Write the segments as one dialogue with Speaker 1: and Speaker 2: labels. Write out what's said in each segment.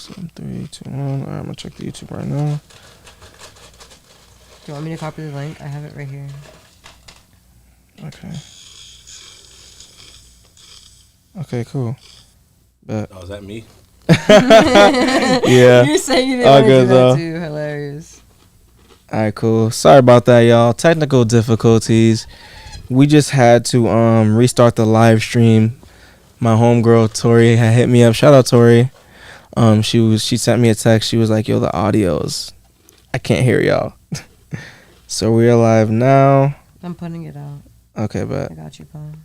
Speaker 1: So 3, 2, 1. All right, I'm gonna check the YouTube right now.
Speaker 2: Do you want me to copy the link? I have it right here.
Speaker 1: Okay. Okay, cool. Bet.
Speaker 3: Oh, is that me?
Speaker 1: Yeah.
Speaker 2: You're saying you didn't
Speaker 1: All
Speaker 2: want to
Speaker 1: good,
Speaker 2: do that
Speaker 1: though.
Speaker 2: too. Hilarious.
Speaker 1: All right, cool. Sorry about that, y'all. Technical difficulties. We just had to restart the live stream. My homegirl Tori had hit me up. Shout out Tori. She sent me a text. She was like, "Yo, the audio's, I can't hear y'all." So we're live now.
Speaker 2: I'm putting it out.
Speaker 1: Okay, bet.
Speaker 2: I got you, Pon.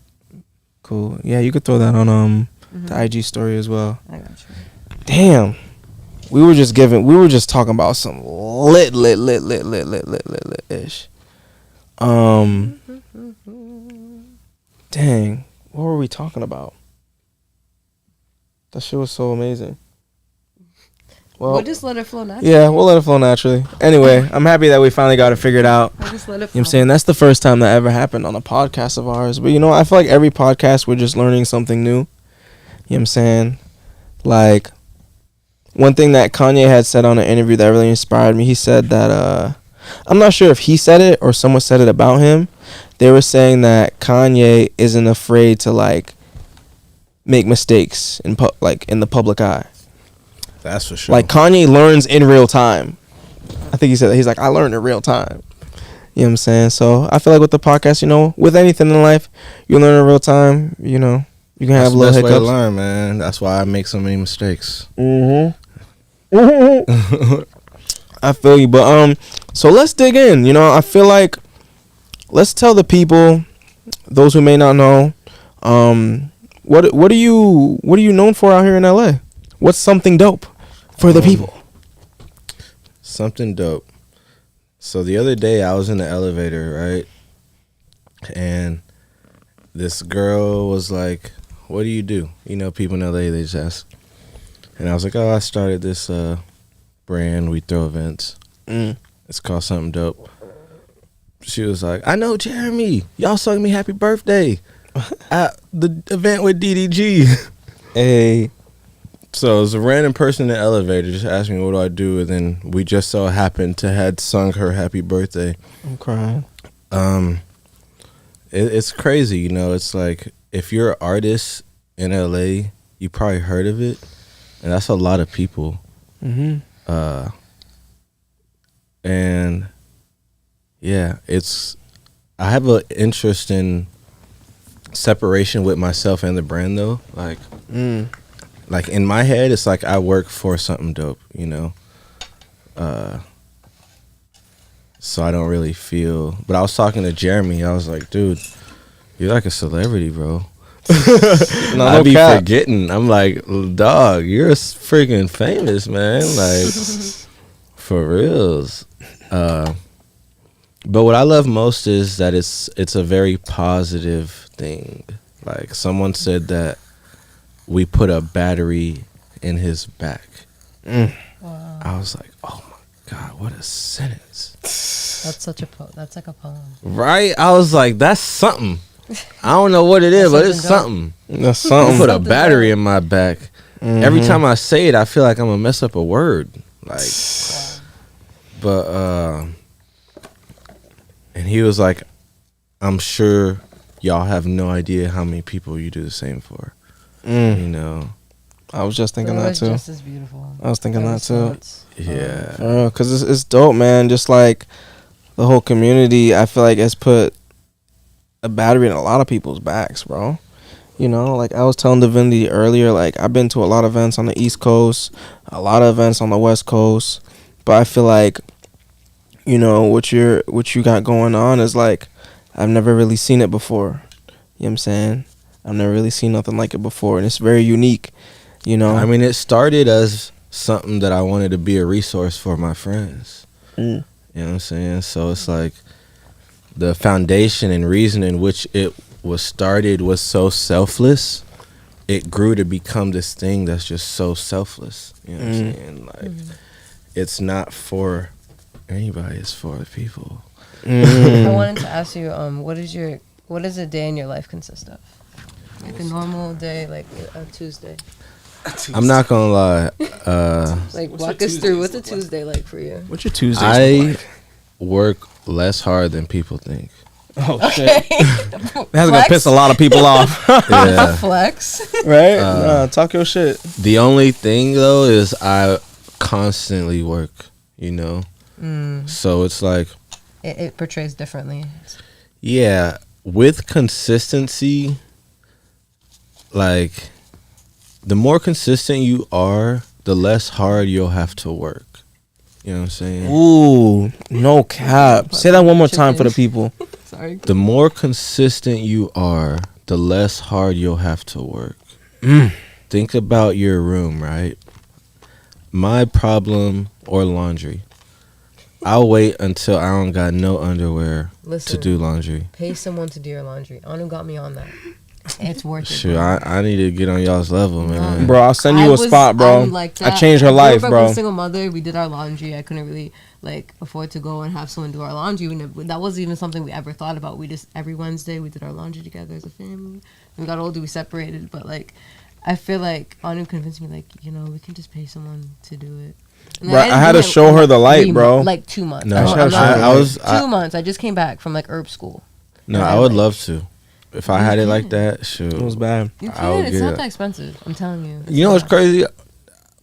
Speaker 1: Cool. Yeah, you could throw that on the IG story as well.
Speaker 2: I got you.
Speaker 1: Damn. We were just talking about some lit ish. Dang. What were we talking about? That shit was so amazing. Well,
Speaker 2: We'll just let it flow naturally.
Speaker 1: yeah, we'll let it flow naturally. Anyway, I'm happy that we finally got it figured out.
Speaker 2: We'll just let it flow.
Speaker 1: You know what I'm saying? That's the first time that ever happened on a podcast of ours. But you know, I feel like every podcast we're just learning something new. You know what I'm saying? Like, one thing that Kanye had said on an interview that really inspired me, he said that, I'm not sure if he said it or someone said it about him. They were saying that Kanye isn't afraid to, like, make mistakes in the public eye.
Speaker 3: That's for sure.
Speaker 1: Like, Kanye learns in real time. I think he said that. He's like, I learned in real time. You know what I'm saying? So I feel like with the podcast, you know, with anything in life, you learn in real time. You know, you can have little hiccups.
Speaker 3: That's the best way to learn, man. That's why I make so many mistakes.
Speaker 1: I feel you, but so let's dig in. You know, I feel like let's tell the people, those who may not know, what are you known for out here in LA? What's something dope for the people?
Speaker 3: Something dope. So the other day I was in the elevator, right? And this girl was like, "What do you do?" You know, people in LA, they just ask. And I was like, "Oh, I started this brand. We throw events. It's called Something Dope." She was like, "I know Jeremy. Y'all sung me happy birthday at the event with DDG."
Speaker 1: Hey.
Speaker 3: So it was a random person in the elevator just asked me what do I do, and then we just so happened to had sung her happy birthday.
Speaker 1: I'm crying.
Speaker 3: It's crazy, you know. It's like if you're an artist in LA, you probably heard of it, and that's a lot of people. And yeah, I have an interesting separation with myself and the brand though. Like in my head, it's like I work for Something Dope, you know. So I don't really feel. But I was talking to Jeremy. I was like, "Dude, you're like a celebrity, bro." I be forgetting. I'm like, "Dog, you're freaking famous, man." Like, for reals. But what I love most is that it's a very positive thing. Like someone said that we put a battery in his back.
Speaker 2: Wow.
Speaker 3: I was like, "Oh my God, what a sentence!"
Speaker 2: That's such a that's like a poem.
Speaker 3: Right? I was like, "That's something." I don't know what it is, but it's something.
Speaker 1: That's something.
Speaker 3: I put a battery in my back. Every time I say it, I feel like I'm gonna mess up a word. Like, but and he was like, "I'm sure y'all have no idea how many people you do the same for." You know,
Speaker 1: I was just thinking that too.
Speaker 2: Just as beautiful.
Speaker 1: I was thinking that too.
Speaker 3: Yeah.
Speaker 1: Because it's dope, man. Just like the whole community, I feel like has put a battery in a lot of people's backs, bro. You know, like I was telling Divinity earlier, like I've been to a lot of events on the East Coast, a lot of events on the West Coast, but I feel like, you know, what you got going on is like I've never really seen it before. You know what I'm saying? I've never really seen nothing like it before, and it's very unique, you know?
Speaker 3: I mean, it started as something that I wanted to be a resource for my friends. You know what I'm saying? So it's like the foundation and reason in which it was started was so selfless. It grew to become this thing that's just so selfless. You know what I'm saying? Like, it's not for anybody, it's for the people.
Speaker 2: I wanted to ask you, what does a day in your life consist of? Like a normal day, like a Tuesday.
Speaker 3: I'm not gonna lie.
Speaker 2: Like, walk us through. What's a Tuesday like for you?
Speaker 1: What's your Tuesday?
Speaker 3: I work less hard than people think.
Speaker 1: Oh shit! That's gonna piss a lot of people off.
Speaker 3: Yeah.
Speaker 2: Flex.
Speaker 1: Right? Talk your shit.
Speaker 3: The only thing though is I constantly work. You know, so it's like
Speaker 2: It portrays differently.
Speaker 3: yeah, with consistency. Like, the more consistent you are, the less hard you'll have to work. You know what I'm saying?
Speaker 1: Ooh, no cap. Say that one more time for the people.
Speaker 2: Sorry.
Speaker 3: The more consistent you are, the less hard you'll have to work. Think about your room, right? My problem or laundry. I'll wait until I don't got no underwear to do laundry.
Speaker 2: Pay someone to do your laundry. Anu got me on that. It's worth it.
Speaker 3: Sure, I need to get on y'all's level, man.
Speaker 1: Bro, I'll send you a spot, bro.
Speaker 2: Like
Speaker 1: I changed her life,
Speaker 2: I
Speaker 1: bro.
Speaker 2: was a single mother. We did our laundry. I couldn't really afford to go and have someone do our laundry. That wasn't even something we ever thought about. We just every Wednesday we did our laundry together as a family. When we got older, we separated. But I feel like Anu convinced me, we can just pay someone to do it.
Speaker 1: Bro, I had to show her the light, bro.
Speaker 2: 2 months.
Speaker 3: No,
Speaker 2: I was 2 months. I just came back from herb school.
Speaker 3: No, I would love to. If I had it like that, shoot.
Speaker 1: It was bad.
Speaker 2: You can. It's not that expensive. I'm telling you.
Speaker 3: You know what's crazy?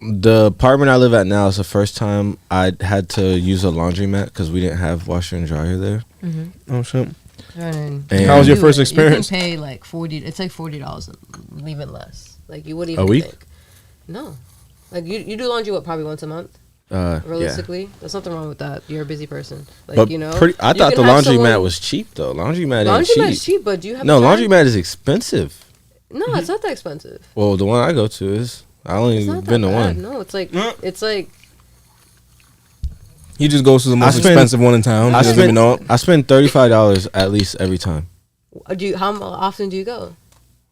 Speaker 3: The apartment I live at now is the first time I had to use a laundromat because we didn't have washer and dryer there.
Speaker 1: Oh shit!
Speaker 2: And
Speaker 1: how was your first experience?
Speaker 2: You can pay $40. It's $40, even less. You wouldn't even
Speaker 3: a week?
Speaker 2: think. No, you do laundry probably once a month. Realistically,
Speaker 3: yeah.
Speaker 2: There's nothing wrong with that. You're a busy person,
Speaker 3: I thought the laundromat was cheap though. Laundromat
Speaker 2: is cheap, but do you have?
Speaker 3: No, laundromat is expensive.
Speaker 2: No, it's not that expensive.
Speaker 3: Well, the one I go to is. I only been to one.
Speaker 2: No, it's like.
Speaker 1: He just goes to the most expensive one in town.
Speaker 3: I spend $35 at least every time.
Speaker 2: How often do you go?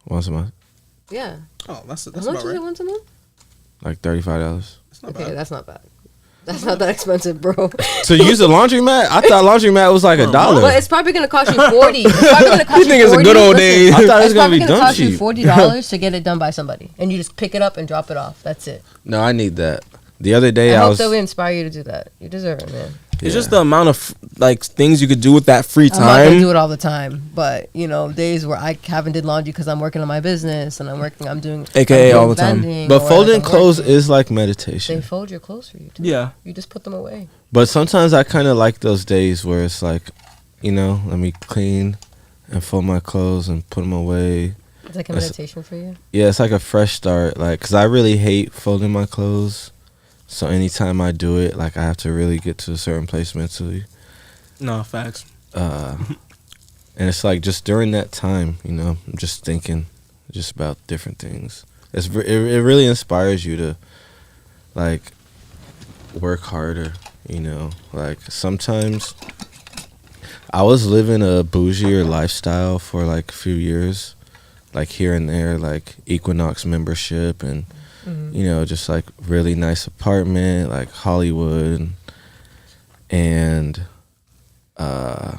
Speaker 3: Once a month.
Speaker 2: Yeah.
Speaker 1: Oh, that's
Speaker 2: how much is it once a month?
Speaker 3: Like $35.
Speaker 2: Okay, that's not bad. That's not that expensive, bro.
Speaker 3: To use a laundromat? I thought laundromat was like $1.
Speaker 2: But it's probably gonna cost you $40. It's probably gonna cost
Speaker 1: you think it's a good old day?
Speaker 3: I thought it was gonna be
Speaker 2: done
Speaker 3: done cheap.
Speaker 2: It's probably gonna cost you $40 to get it done by somebody, and you just pick it up and drop it off. That's it.
Speaker 3: No, I need that. The other day
Speaker 2: I
Speaker 3: I
Speaker 2: hope
Speaker 3: was.
Speaker 2: that we inspire you to do that. You deserve it, man.
Speaker 1: It's just the amount of things you could do with that free
Speaker 2: I'm not gonna
Speaker 1: time.
Speaker 2: do it all the time, but days where I haven't did laundry because I'm working on my business and I'm doing
Speaker 1: AKA all the time.
Speaker 3: But folding clothes is like meditation.
Speaker 2: They fold your clothes for you too.
Speaker 1: Yeah.
Speaker 2: You just put them away.
Speaker 3: But sometimes I kind of like those days where it's like, let me clean and fold my clothes and put them away.
Speaker 2: It's like a meditation for you.
Speaker 3: Yeah, it's like a fresh start. Cause I really hate folding my clothes. So anytime I do it, I have to really get to a certain place mentally.
Speaker 1: No, facts.
Speaker 3: And it's just during that time, I'm just thinking just about different things. It really inspires you to work harder, sometimes I was living a bougier lifestyle for a few years, here and there, Equinox membership and just really nice apartment, Hollywood, and oh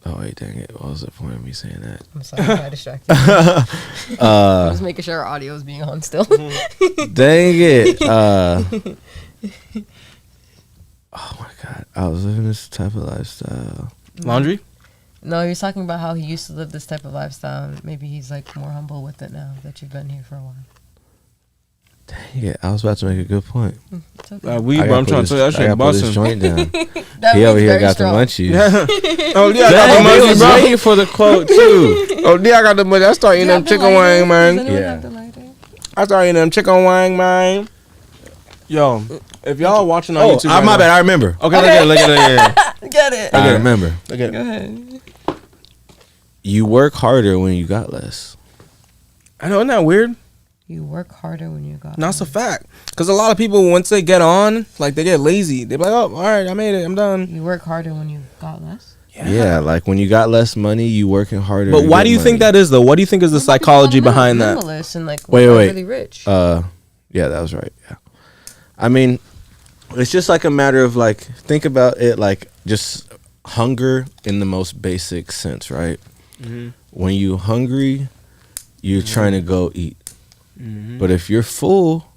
Speaker 3: wait, dang it! What was the point of me saying that?
Speaker 2: I'm sorry, I got distracted. I was making sure our audio is being on still.
Speaker 3: Dang it! Oh my god, I was living this type of lifestyle.
Speaker 1: Laundry?
Speaker 2: No, you're talking about how he used to live this type of lifestyle. Maybe he's more humble with it now that you've been here for a while.
Speaker 3: Dang it, I was about to make a good point.
Speaker 2: It's okay.
Speaker 1: I'm trying to tell you, that shit
Speaker 3: put this
Speaker 1: busting.
Speaker 3: joint down.
Speaker 2: That
Speaker 3: He over
Speaker 2: means
Speaker 3: here
Speaker 2: very
Speaker 3: got
Speaker 2: strong.
Speaker 3: the munchies.
Speaker 1: Oh yeah, I got
Speaker 3: Dang,
Speaker 1: the
Speaker 3: I
Speaker 1: munchies,
Speaker 3: was
Speaker 1: bro.
Speaker 3: waiting for the quote too.
Speaker 1: Oh yeah, I got the munchies. I started eating
Speaker 2: Do you
Speaker 1: them
Speaker 2: have the
Speaker 1: chicken
Speaker 2: lighter?
Speaker 1: wing, man.
Speaker 2: Does anyone
Speaker 3: Yeah.
Speaker 2: have the lighter?
Speaker 1: I started eating them chicken wing, man. Yo, if y'all are watching on YouTube,
Speaker 3: my bad. I remember.
Speaker 1: Okay, look at it.
Speaker 2: Get it.
Speaker 3: I remember.
Speaker 1: Look at
Speaker 2: Go
Speaker 1: it.
Speaker 2: ahead.
Speaker 3: You work harder when you got less.
Speaker 1: I know, isn't that weird?
Speaker 2: You work harder when you got.
Speaker 1: No, it's a fact. Because a lot of people, once they get on, they get lazy. They be like, oh, all right, I made it. I'm done.
Speaker 2: You work harder when you got less.
Speaker 3: Yeah, when you got less money, you working harder.
Speaker 1: But
Speaker 3: to
Speaker 1: why
Speaker 3: get
Speaker 1: do you think
Speaker 3: money.
Speaker 1: that is, though? What do you think is the psychology behind that?
Speaker 2: Minimalist and
Speaker 3: Wait.
Speaker 2: really rich.
Speaker 3: Yeah, that was right. Yeah, I mean, it's just a matter of think about it just hunger in the most basic sense, right?
Speaker 1: Mm-hmm.
Speaker 3: When you hungry, you're trying to go eat. But if you're full,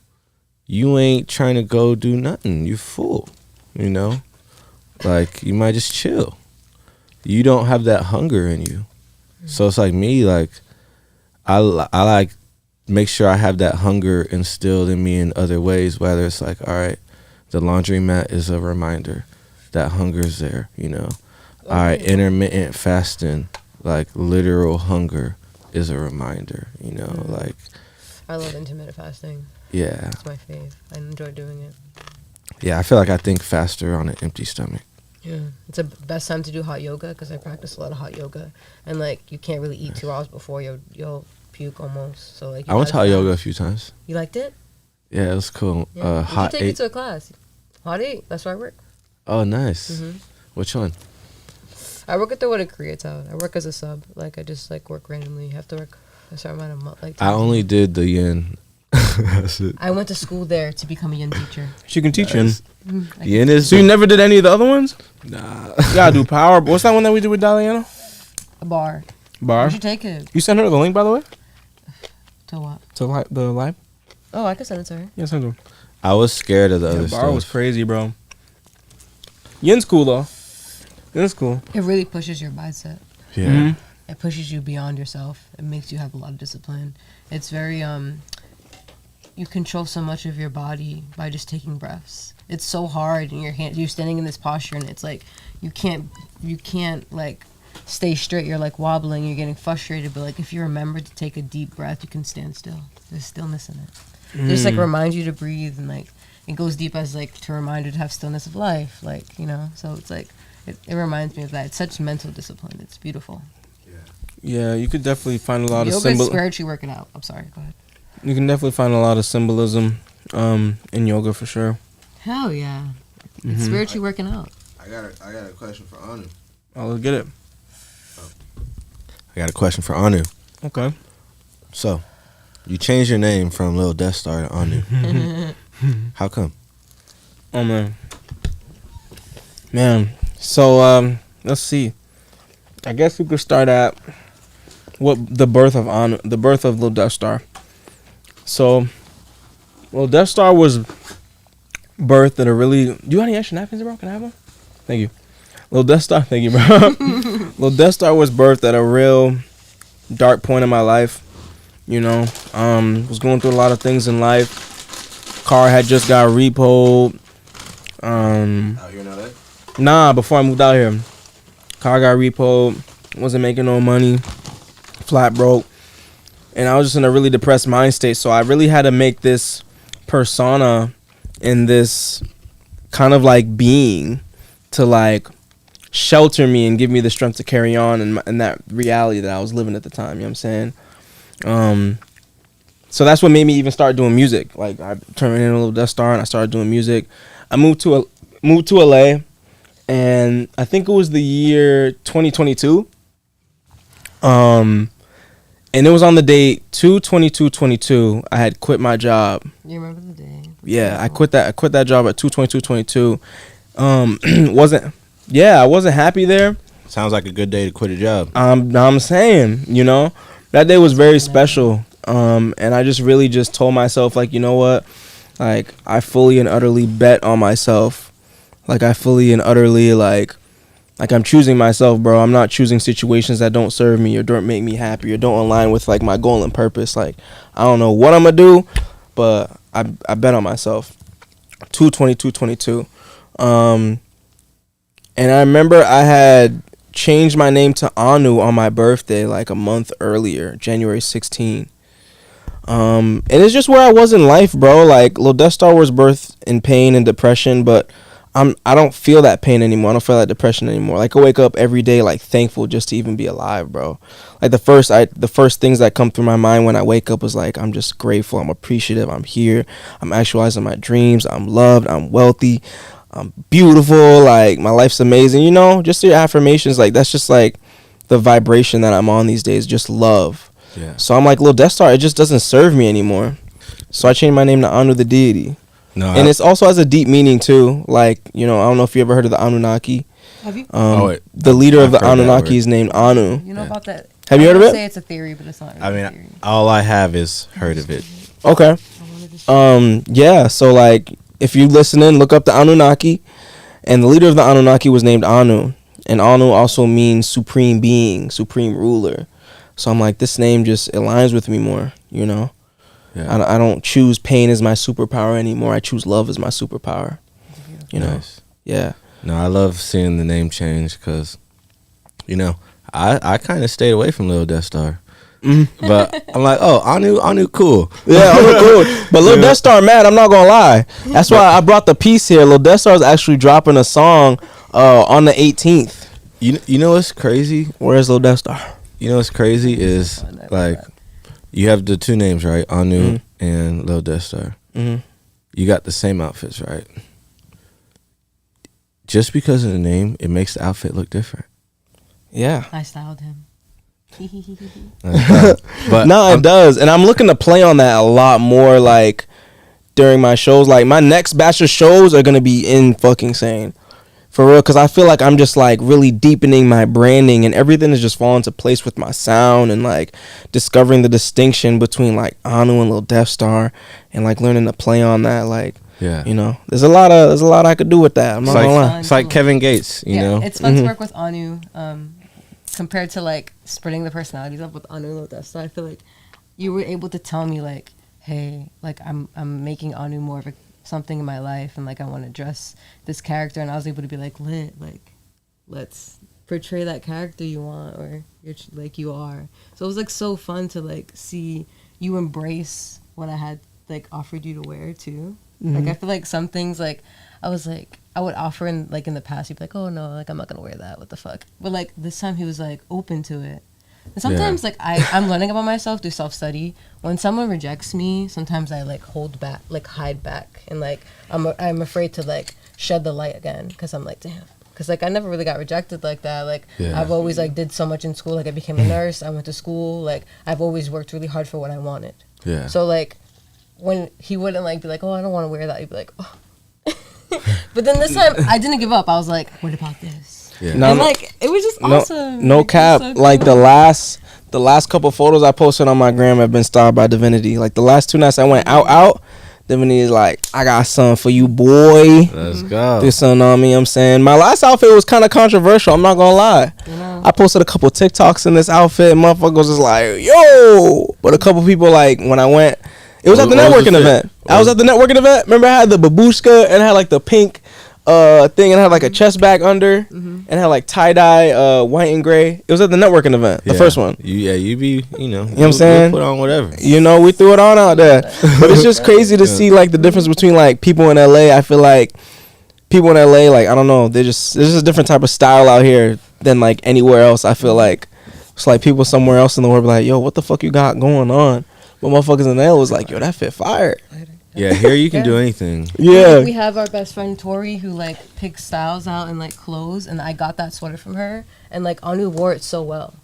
Speaker 3: you ain't trying to go do nothing. You full, you know? Like, you might just chill. You don't have that hunger in you. So it's like me, like, I like make sure I have that hunger instilled in me in other ways, whether it's like, all right, the laundromat is a reminder that hunger is there, you know? All right, intermittent fasting, like literal hunger is a reminder, you know? Like,
Speaker 2: I love intermittent fasting.
Speaker 3: yeah.
Speaker 2: It's my fave. I enjoy doing it.
Speaker 3: Yeah, I feel like I think faster on an empty stomach.
Speaker 2: Yeah, it's the best time to do hot yoga because I practice a lot of hot yoga, and like you can't really eat 2 hours before you'll puke almost. So like
Speaker 3: I went to hot yoga a few times.
Speaker 2: You liked it?
Speaker 3: Yeah, it was cool.
Speaker 2: Yeah.
Speaker 3: Hot
Speaker 2: You should take
Speaker 3: 8.
Speaker 2: it to a class. Hot 8. That's where I work.
Speaker 3: Oh, nice. Which one?
Speaker 2: I work at the one in Koreatown. I work as a sub. Like I just like work randomly. You have to work a certain amount of like.
Speaker 3: I only did the yin. That's it.
Speaker 2: I went to school there to become a yin teacher.
Speaker 1: She can teach him.
Speaker 3: Yin is.
Speaker 1: So you never did any of the other ones?
Speaker 3: Nah.
Speaker 1: You gotta do power. What's that one that we did with Daliana?
Speaker 2: A bar.
Speaker 1: Bar.
Speaker 2: You should take it.
Speaker 1: You sent her the link, by the way?
Speaker 2: To what?
Speaker 1: To the live?
Speaker 2: Oh, I can send it to her.
Speaker 1: Yeah, send it.
Speaker 3: I was scared of the other
Speaker 1: Bar
Speaker 3: stuff.
Speaker 1: was crazy, bro. Yin's cool though. Yin's cool.
Speaker 2: It really pushes your mindset.
Speaker 3: Yeah.
Speaker 1: Mhm.
Speaker 2: It pushes you beyond yourself. It makes you have a lot of discipline. It's very you control so much of your body by just taking breaths. It's so hard in your hand. You're standing in this posture and it's like you can't like stay straight. You're like wobbling. You're getting frustrated. But like if you remember to take a deep breath, you can stand still. There's stillness in it. It just like reminds you to breathe, and like it goes deep as like to remind you to have stillness of life. Like, you know, so it's like it reminds me of that. It's such mental discipline. It's beautiful.
Speaker 1: Yeah, you could definitely find a lot of
Speaker 2: Yoga is spiritually working out. I'm sorry, go ahead.
Speaker 1: You can definitely find a lot of symbolism in yoga for sure.
Speaker 2: Hell yeah. It's spiritually working out.
Speaker 3: I got a question for Anu.
Speaker 1: Oh, let's get it.
Speaker 3: I got a question for Anu.
Speaker 1: Okay.
Speaker 3: So, you changed your name from Lil Death Star to Anu. How come?
Speaker 1: Oh man. So let's see. I guess we could start at the birth of Lil Death Star. So, Lil Death Star was birthed at a really. Do you want any extra napkins, bro? Can I have one? Thank you. Lil Death Star. Thank you, bro. Lil Death Star was birthed at a real dark point in my life. You know, was going through a lot of things in life. Car had just got repoed.
Speaker 3: Out here in LA?
Speaker 1: Nah, before I moved out here. Car got repoed. Wasn't making no money. Flat broke. And I was just in a really depressed mind state. So I really had to make this persona in this kind of like being to like shelter me and give me the strength to carry on in that reality that I was living at the time. You know what I'm saying? So that's what made me even start doing music. Like I turned in a Little Death Star and I started doing music. I moved to LA, and I think it was the year 2022. And it was on the date 2/22/22. I had quit my job.
Speaker 2: You remember the day?
Speaker 1: Yeah, I quit that job at 2/22/22. I wasn't happy there.
Speaker 3: Sounds like a good day to quit a job.
Speaker 1: I'm saying, you know, that day was very special. And I just really just told myself, like, you know what? Like, I fully and utterly bet on myself. Like, I fully and utterly, like I'm choosing myself, bro. I'm not choosing situations that don't serve me or don't make me happy or don't align with, like, my goal and purpose. Like, I don't know what I'm going to do, but I bet on myself. 2/22/22. And I remember I had changed my name to Anu on my birthday, like, a month earlier, January 16. And it's just where I was in life, bro. Like, Lil Death Star was birthed in pain and depression, but I don't feel that pain anymore. I don't feel that depression anymore. Like, I wake up every day, like, thankful just to even be alive, bro. Like, the first things that come through my mind when I wake up is like, I'm just grateful, I'm appreciative, I'm here, I'm actualizing my dreams, I'm loved, I'm wealthy, I'm beautiful, like, my life's amazing, you know? Just your affirmations, like, that's just, like, the vibration that I'm on these days, just love.
Speaker 3: Yeah.
Speaker 1: So I'm like, Lil Death Star, it just doesn't serve me anymore. So I changed my name to Anu the Deity.
Speaker 3: No,
Speaker 1: And it's also has a deep meaning too. Like, you know, I don't know if you ever heard of the Anunnaki.
Speaker 2: Have you?
Speaker 1: The leader of
Speaker 3: I've
Speaker 1: the
Speaker 3: heard that
Speaker 1: Anunnaki
Speaker 3: word.
Speaker 1: is named Anu.
Speaker 2: You know about that?
Speaker 1: Have you heard of
Speaker 2: I
Speaker 1: it?
Speaker 2: say it's a theory, but it's not really
Speaker 3: I
Speaker 2: a
Speaker 3: mean,
Speaker 2: theory.
Speaker 3: all I have is heard of it.
Speaker 1: Okay. Yeah. So like, if you listening, look up the Anunnaki, and the leader of the Anunnaki was named Anu, and Anu also means supreme being, supreme ruler. So I'm like, this name just aligns with me more. You know. Yeah. I don't choose pain as my superpower anymore. I choose love as my superpower. You know. Nice. Yeah.
Speaker 3: No, I love seeing the name change because, you know, I kind of stayed away from Lil Death Star. But I'm like, oh, Anu cool.
Speaker 1: Yeah, Anu cool. But Lil Death Star mad, I'm not gonna lie. That's why I brought the piece here. Lil Death Star is actually dropping a song on the 18th.
Speaker 3: You know what's crazy?
Speaker 1: Where's Lil Death Star?
Speaker 3: You know what's crazy is, like, you have the two names, right? Anu and Lil Death Star. You got the same outfits, right? Just because of the name, it makes the outfit look different.
Speaker 1: Yeah.
Speaker 2: I styled him.
Speaker 1: But no, it does. And I'm looking to play on that a lot more, like, during my shows. Like, my next batch of shows are going to be in fucking sane. For real, because I feel like I'm just, like, really deepening my branding, and everything is just falling into place with my sound, and, like, discovering the distinction between, like, Anu and Lil Death Star, and, like, learning to play on that, like, yeah, you know, there's a lot I could do with that. I'm not gonna lie.
Speaker 3: It's like Kevin Gates, you know.
Speaker 2: It's fun to work with Anu, compared to like splitting the personalities up with Anu and Lil Death Star. I feel like you were able to tell me like, hey, like I'm making Anu more of something in my life, and like I want to dress this character, and I was able to be like, lit, like let's portray that character you want, or you're like you are. So it was like so fun to like see you embrace what I had like offered you to wear too. Like I feel like some things like I was like I would offer in like in the past, he'd be like, oh no, like I'm not gonna wear that, what the fuck. But like this time he was like open to it. And sometimes like I'm learning about myself through self-study. When someone rejects me, sometimes I like hold back, like hide back, and like I'm afraid to like shed the light again, because I'm like, damn, because like I never really got rejected like that. Like I've always like did so much in school. Like I became a nurse, I went to school, like I've always worked really hard for what I wanted. So like when he wouldn't like be like, oh, I don't want to wear that, he'd be like, oh. But then this time I didn't give up. I was like, what about this? No, and like it was just awesome.
Speaker 1: No like, cap. So like the last couple photos I posted on my gram have been styled by Divinity. Like the last 2 nights I went out, Divinity is like, I got something for you, boy.
Speaker 3: Let's go.
Speaker 1: Do something on me. I'm saying my last outfit was kind of controversial. I'm not gonna lie. I posted a couple TikToks in this outfit. And motherfuckers was like, yo. But a couple people like when I went. It was at the networking event. I was at the networking event. Remember, I had the babushka and I had like the pink thing, and I had like a chest bag under, and had like tie dye white and gray. It was at the networking event, the first one.
Speaker 3: You be, you know what
Speaker 1: I'm saying?
Speaker 3: Put on whatever.
Speaker 1: You know, we threw it on out there. But it's just crazy to see like the difference between like people in LA. I feel like people in LA, like I don't know, there's just a different type of style out here than like anywhere else. I feel like it's like people somewhere else in the world be like, yo, what the fuck you got going on? But motherfuckers in LA was like, yo, that fit fire.
Speaker 3: Yeah, here you can do anything.
Speaker 1: Yeah.
Speaker 2: We have our best friend Tori who like picks styles out and like clothes, and I got that sweater from her, and like Anu wore it so well,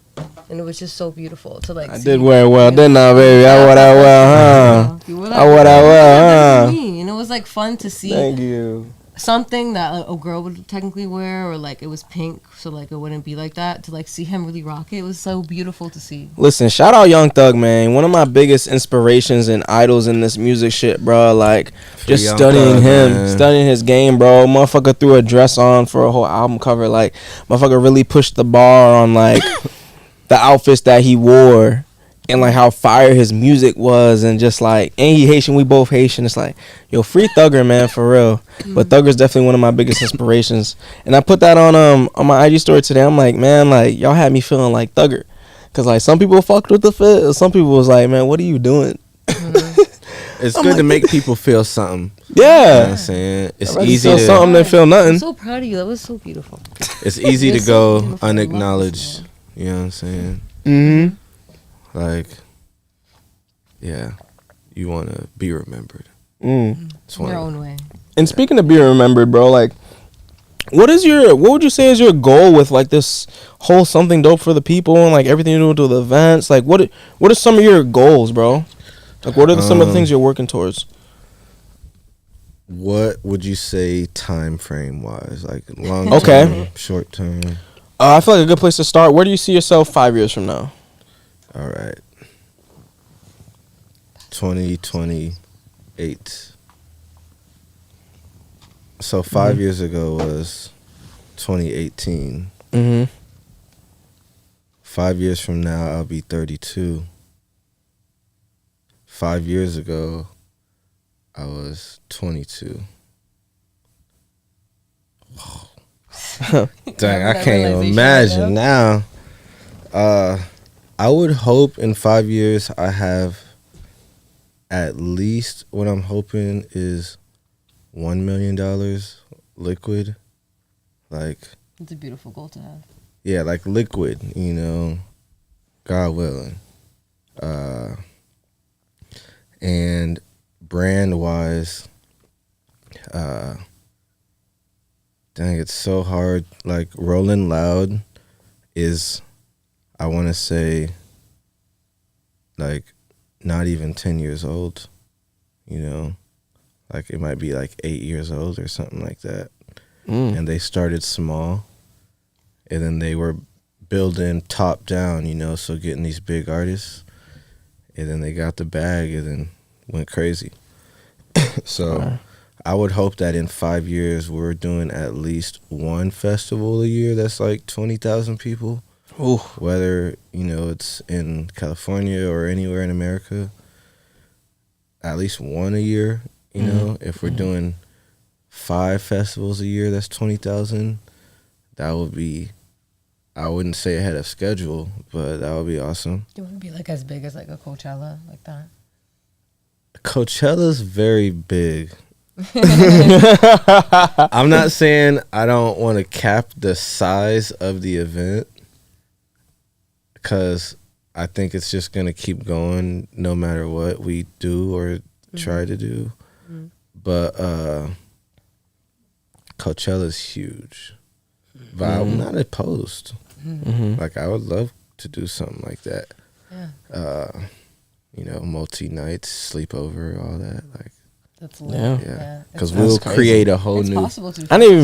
Speaker 2: and it was just so beautiful to like.
Speaker 1: I did wear it well, didn't I, baby? I wore that well, huh?
Speaker 2: You wore that well, huh? And it was like fun to see.
Speaker 1: Thank you.
Speaker 2: Something that a girl would technically wear, or like it was pink, so like it wouldn't be like that. To like see him really rock it was so beautiful to see.
Speaker 1: Listen, shout out Young Thug, man. One of my biggest inspirations and idols in this music shit, bro. Like just studying him, studying his game, bro. Motherfucker threw a dress on for a whole album cover. Like motherfucker really pushed the bar on like the outfits that he wore. And like how fire his music was, and just like, and he Haitian, we both Haitian. It's like, yo, free Thugger, man, for real. But Thugger's definitely one of my biggest inspirations. And I put that on my IG story today. I'm like, man, like y'all had me feeling like Thugger, cause like some people fucked with the fit, some people was like, man, what are you doing?
Speaker 3: It's good to make people feel something.
Speaker 1: Yeah,
Speaker 3: you know what I'm saying it's easy to
Speaker 1: something than feel nothing.
Speaker 2: I'm so proud of you. That was so beautiful.
Speaker 3: It's easy to go unacknowledged. You know what I'm saying?
Speaker 1: Mm-hmm.
Speaker 3: Like, yeah, you want to be remembered.
Speaker 2: In your own way.
Speaker 1: And speaking of being remembered, bro, like, what would you say is your goal with like this whole something dope for the people and like everything you do with the events? Like, what are some of your goals, bro? Like, what are some of the things you're working towards?
Speaker 3: What would you say time frame wise? Like long
Speaker 1: term,
Speaker 3: short term?
Speaker 1: I feel like a good place to start. Where do you see yourself 5 years from now?
Speaker 3: All right. 2028. So 5 years ago was 2018.
Speaker 1: Mm-hmm.
Speaker 3: 5 years from now, I'll be 32. 5 years ago, I was 22. Whoa. Dang, I can't even imagine now. I would hope in 5 years I have at least, what I'm hoping is $1 million liquid. Like,
Speaker 2: It's a beautiful goal to have.
Speaker 3: yeah, like liquid, you know, God willing. And brand wise, dang, it's so hard. Like Rolling Loud is, I want to say, like not even 10 years old, you know, like it might be like 8 years old or something like that. And they started small, and then they were building top down, you know, so getting these big artists, and then they got the bag and then went crazy. So I would hope that in 5 years we're doing at least one festival a year that's like 20,000 people.
Speaker 1: Ooh.
Speaker 3: Whether, you know, it's in California or anywhere in America, at least one a year, you know. If we're doing 5 festivals a year, that's 20,000. That would be, I wouldn't say ahead of schedule, but that would be awesome.
Speaker 2: It would be like as big as like a Coachella, like that.
Speaker 3: Coachella's very big. I'm not saying I don't want to cap the size of the event, because I think it's just going to keep going no matter what we do or try to do. But Coachella's huge. But I'm not opposed. Like, I would love to do something like that.
Speaker 2: Yeah.
Speaker 3: You know, multi-nights, sleepover, all that. Like,
Speaker 2: That's lit.
Speaker 3: yeah. Because
Speaker 1: That's
Speaker 3: we'll
Speaker 1: crazy.
Speaker 3: create a whole
Speaker 2: It's
Speaker 3: new...
Speaker 2: possible to.
Speaker 1: I never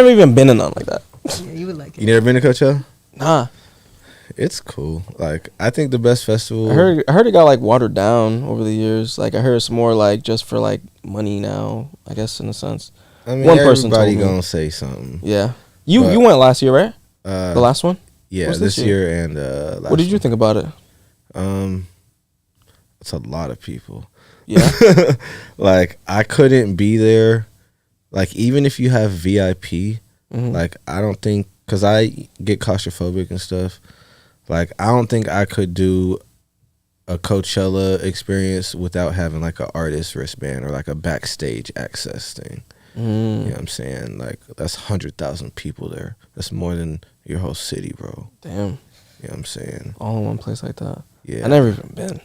Speaker 1: even been in nothing like that.
Speaker 2: Yeah, you would like it.
Speaker 3: You never been to Coachella?
Speaker 1: Nah.
Speaker 3: It's cool. Like, I think the best festival...
Speaker 1: I heard it got like watered down over the years. Like I heard it's more like just for like money now, I guess, in a sense.
Speaker 3: I mean,
Speaker 1: one person
Speaker 3: everybody
Speaker 1: told me.
Speaker 3: gonna say something.
Speaker 1: Yeah. You
Speaker 3: But-
Speaker 1: went last year, right? The last one?
Speaker 3: Yeah,
Speaker 1: What's
Speaker 3: this year and last
Speaker 1: What did you think about it?
Speaker 3: It's a lot of people.
Speaker 1: Yeah.
Speaker 3: Like, I couldn't be there. Like, even if you have VIP, like, I don't think, because I get claustrophobic and stuff, like, I don't think I could do a Coachella experience without having, like, an artist wristband or, like, a backstage access thing. You know what I'm saying? Like, that's 100,000 people there. That's more than your whole city, bro.
Speaker 1: Damn.
Speaker 3: You know what I'm saying?
Speaker 1: All in one place like that.
Speaker 3: Yeah.
Speaker 1: I never even been.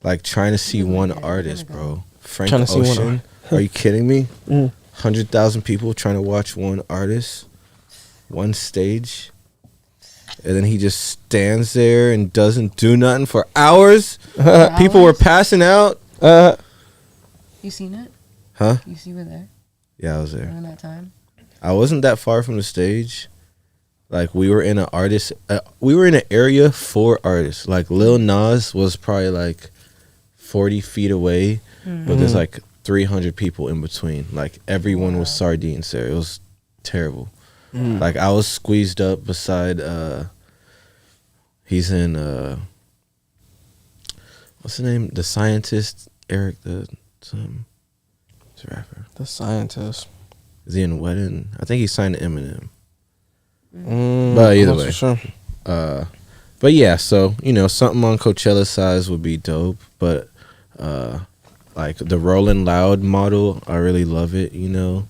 Speaker 3: Like, trying to see one
Speaker 2: yeah,
Speaker 3: artist, bro. Frank
Speaker 1: Trying to see one
Speaker 3: Ocean. Are you kidding me?
Speaker 1: 100,000
Speaker 3: people trying to watch one artist, one stage, and then he just stands there and doesn't do nothing for hours. People were passing out.
Speaker 2: You seen it?
Speaker 3: Huh?
Speaker 2: You were there
Speaker 3: Yeah, I was there.
Speaker 2: during that time?
Speaker 3: I wasn't that far from the stage. Like, we were in an artist. We were in an area for artists. Like, Lil Nas was probably like 40 feet away, but there's like 300 people in between. Like, everyone was sardines there. It was terrible. Like, I was squeezed up beside. He's in. What's the name? The scientist, Eric. He's a rapper.
Speaker 1: The Scientist.
Speaker 3: Is he in Wedding? I think he signed to Eminem. But either way.
Speaker 1: Sure.
Speaker 3: But yeah, so, you know, something on Coachella size would be dope. But like the Rolling Loud model, I really love it. You know,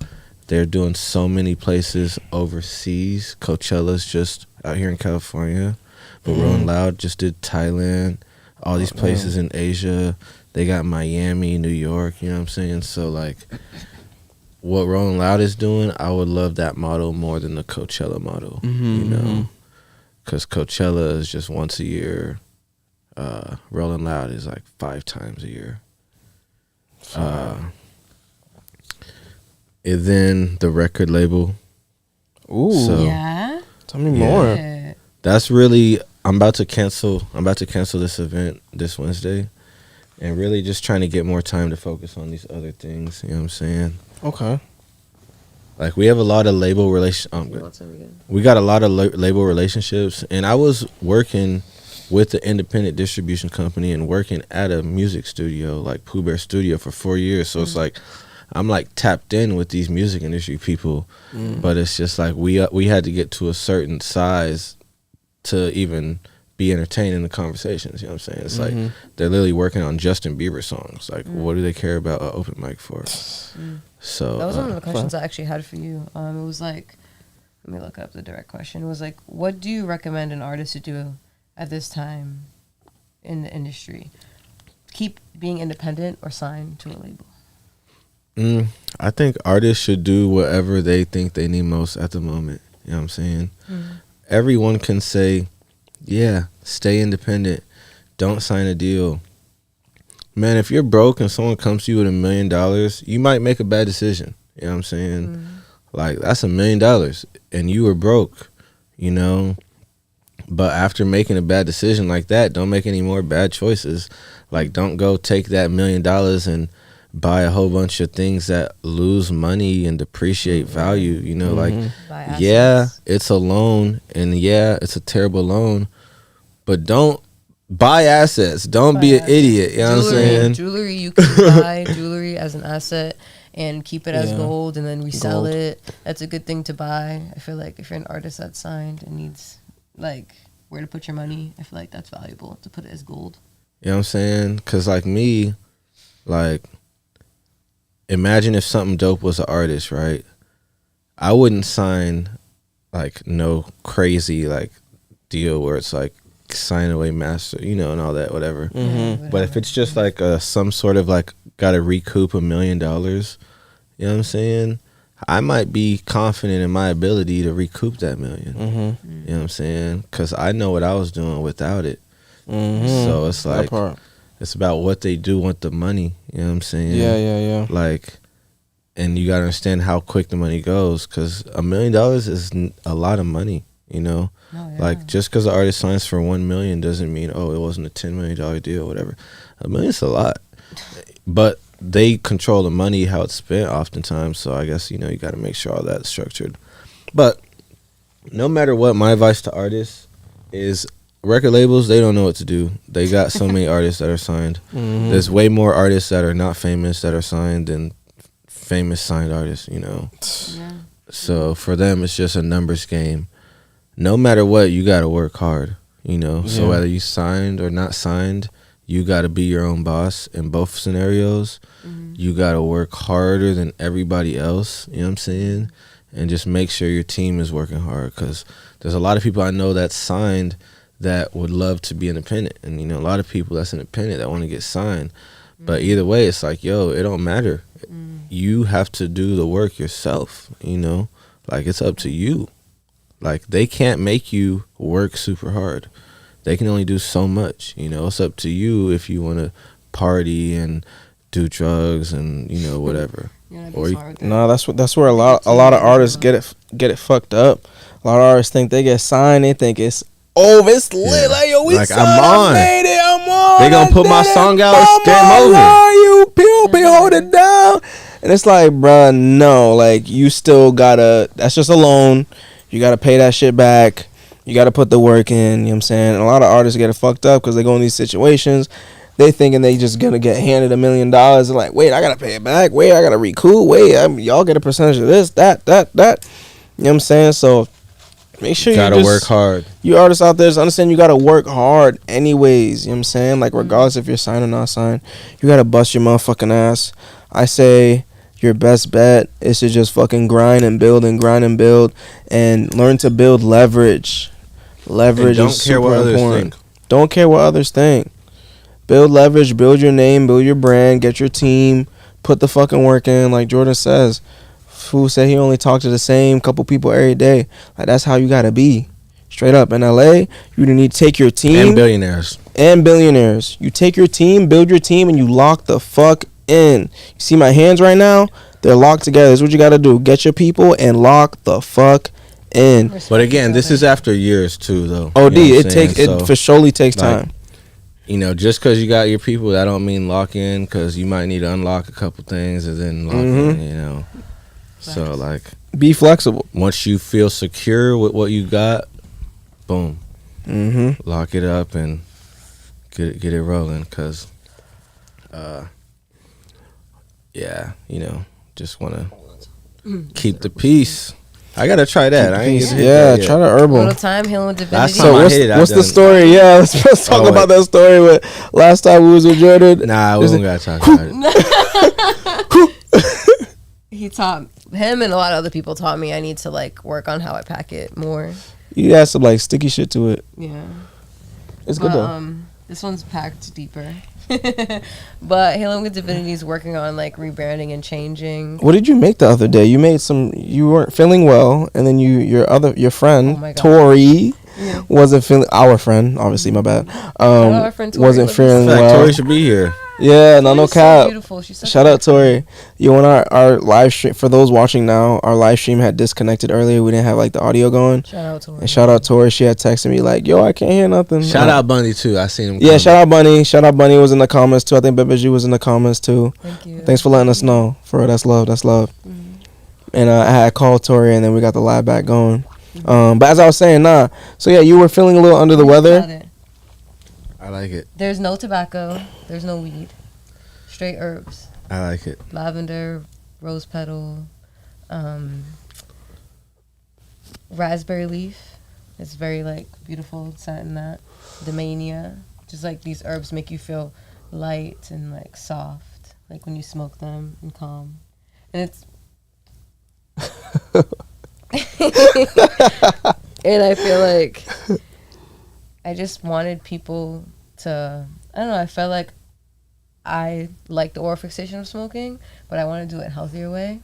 Speaker 3: they're doing so many places overseas. Coachella's just out here in California, but Rolling Loud just did Thailand, all these places in Asia. They got Miami, New York. You know what I'm saying? So like, what Rolling Loud is doing, I would love that model more than the Coachella model. You know, because Coachella is just once a year. Rolling Loud is like 5 times a year. And then the record label.
Speaker 1: Ooh.
Speaker 3: So
Speaker 2: Yeah.
Speaker 1: Tell me more.
Speaker 2: Yeah.
Speaker 3: that's really, I'm about to cancel this event this Wednesday, and really just trying to get more time to focus on these other things. You know what I'm saying?
Speaker 1: Okay.
Speaker 3: Like we have a lot of label we got a lot of label relationships, and I was working with the independent distribution company and working at a music studio like Pooh Bear Studio for 4 years. So it's like I'm like tapped in with these music industry people, but it's just like we had to get to a certain size to even be entertained in the conversations. You know what I'm saying? It's like they're literally working on Justin Bieber songs. Like, what do they care about an open mic for? So
Speaker 2: that was one of the questions I actually had for you. It was like, let me look up the direct question. It was like, what do you recommend an artist to do at this time in the industry? Keep being independent or sign to a label?
Speaker 3: I think artists should do whatever they think they need most at the moment. You know what I'm saying? Everyone can say, yeah, stay independent. Don't sign a deal. Man, if you're broke and someone comes to you with $1 million, you might make a bad decision. You know what I'm saying? Like, that's $1 million and you were broke, you know? But after making a bad decision like that, don't make any more bad choices. Like, don't go take that $1 million and buy a whole bunch of things that lose money and depreciate value. You know, like, yeah, it's a loan, and yeah, it's a terrible loan, but don't buy assets. Don't be an idiot. You know what I'm saying?
Speaker 2: Jewelry, you can buy jewelry as an asset and keep it as gold and then resell it. That's a good thing to buy. I feel like if you're an artist that's signed and needs like where to put your money, I feel like that's valuable to put it as gold.
Speaker 3: You know what I'm saying? Because like me, like, imagine if something dope was an artist, right? I wouldn't sign like no crazy like deal where it's like sign away master, you know, and all that, whatever. But if it's just like some sort of like gotta recoup $1 million, you know what I'm saying? I might be confident in my ability to recoup that $1 million. You know what I'm saying? Because I know what I was doing without it. So it's like it's about what they do with the money. You know what I'm saying?
Speaker 1: Yeah.
Speaker 3: Like, and you gotta understand how quick the money goes, because $1 million is a lot of money. You know, like just because the artist signs for $1 million doesn't mean it wasn't a $10 million deal or whatever. $1 million's a lot, but they control the money, how it's spent oftentimes. So I guess, you know, you got to make sure all that's structured. But no matter what, my advice to artists is record labels, they don't know what to do. They got so many artists that are signed. There's way more artists that are not famous that are signed than famous signed artists, you know. So for them, it's just a numbers game. No matter what, you got to work hard, you know. So whether you signed or not signed, you got to be your own boss in both scenarios. You got to work harder than everybody else, you know what I'm saying? And just make sure your team is working hard, because there's a lot of people I know that's signed that would love to be independent. And, you know, a lot of people that's independent that want to get signed. But either way, it's like, yo, it don't matter. You have to do the work yourself, you know? Like, it's up to you. Like, they can't make you work super hard. They can only do so much, you know. It's up to you if you want to party and do drugs and, you know, whatever.
Speaker 1: No, that's where a lot of artists get it fucked up. A lot of artists think they get signed, they think it's it's lit. Like, yo, we
Speaker 3: like,
Speaker 1: signed,
Speaker 3: I'm
Speaker 1: made it, I'm on.
Speaker 3: They gonna put my song out, it's game over.
Speaker 1: You hold it down. And it's like, bruh, no, like, you still gotta, that's just a loan. You gotta pay that shit back. You gotta put the work in, you know what I'm saying? And a lot of artists get it fucked up because they go in these situations. They thinking they just gonna get handed $1 million. They're like, wait, I gotta pay it back. Wait, I gotta recoup. Wait, y'all get a percentage of this, that. You know what I'm saying? So make sure you
Speaker 3: gotta work hard. You
Speaker 1: artists out there, just understand you gotta work hard anyways. You know what I'm saying? Like, regardless if you're signed or not signed, you gotta bust your motherfucking ass. I say your best bet is to just fucking grind and build and learn to build leverage. Leverage is super important. Don't care what others think. Build leverage, build your name, build your brand, get your team, put the fucking work in. Like Jordan says, Fool said he only talked to the same couple people every day. Like, that's how you gotta be. Straight up. In LA, you need to take your team. And billionaires. You take your team, build your team, and you lock the fuck in. You see my hands right now? They're locked together. That's what you gotta do. Get your people and lock the fuck in.
Speaker 3: But again, this is after years too, though.
Speaker 1: OD, it for surely takes time.
Speaker 3: You know, just because you got your people, that don't mean lock in, because you might need to unlock a couple things and then lock in, you know. So, like,
Speaker 1: be flexible.
Speaker 3: Once you feel secure with what you got, boom. Lock it up and get it rolling, because, yeah, you know, just want to keep the peace. I gotta try that. I ain't hit that yet.
Speaker 1: Try the herbal.
Speaker 2: Little time healing with divinity.
Speaker 3: Last time
Speaker 1: So
Speaker 3: I hit it,
Speaker 1: what's the story? Yeah, let's talk about that story. With last time we was with Jordan.
Speaker 3: Nah, we don't gotta talk about it.
Speaker 2: He taught him, and a lot of other people taught me I need to like work on how I pack it more.
Speaker 1: You add some like sticky shit to it.
Speaker 2: Yeah,
Speaker 1: it's good though.
Speaker 2: This one's packed deeper. But Healing with Divinity is working on like rebranding and changing.
Speaker 1: What did you make the other day? You made some. You weren't feeling well, and then your friend Tori wasn't feeling. Our friend, obviously, my bad.
Speaker 2: Our friend Tori
Speaker 1: wasn't feeling well.
Speaker 3: Tori should be here.
Speaker 1: Yeah, no cap.
Speaker 2: So beautiful. She's so
Speaker 1: Shout out Tori. You on our live stream, for those watching now, our live stream had disconnected earlier. We didn't have like the audio going.
Speaker 2: Shout out Tori.
Speaker 1: And shout out Tori. She had texted me like, "Yo, I can't hear nothing."
Speaker 3: Shout out Bunny too. I seen him.
Speaker 1: Yeah, shout out Bunny. Shout out Bunny was in the comments too. I think Bebeji was in the comments too.
Speaker 2: Thank you.
Speaker 1: Thanks for letting us know. For real, that's love. That's love. And I had called Tori, and then we got the live back going. But as I was saying, so yeah, you were feeling a little under the weather.
Speaker 3: I like it.
Speaker 2: There's no tobacco. There's no weed. Straight herbs.
Speaker 3: I like it.
Speaker 2: Lavender, rose petal, raspberry leaf. It's very like beautiful scent in that. Demania. Just like these herbs make you feel light and like soft, like when you smoke them, and calm. And it's and I feel like I just wanted people to, I don't know, I felt like I like the oral fixation of smoking, but I want to do it in a healthier way.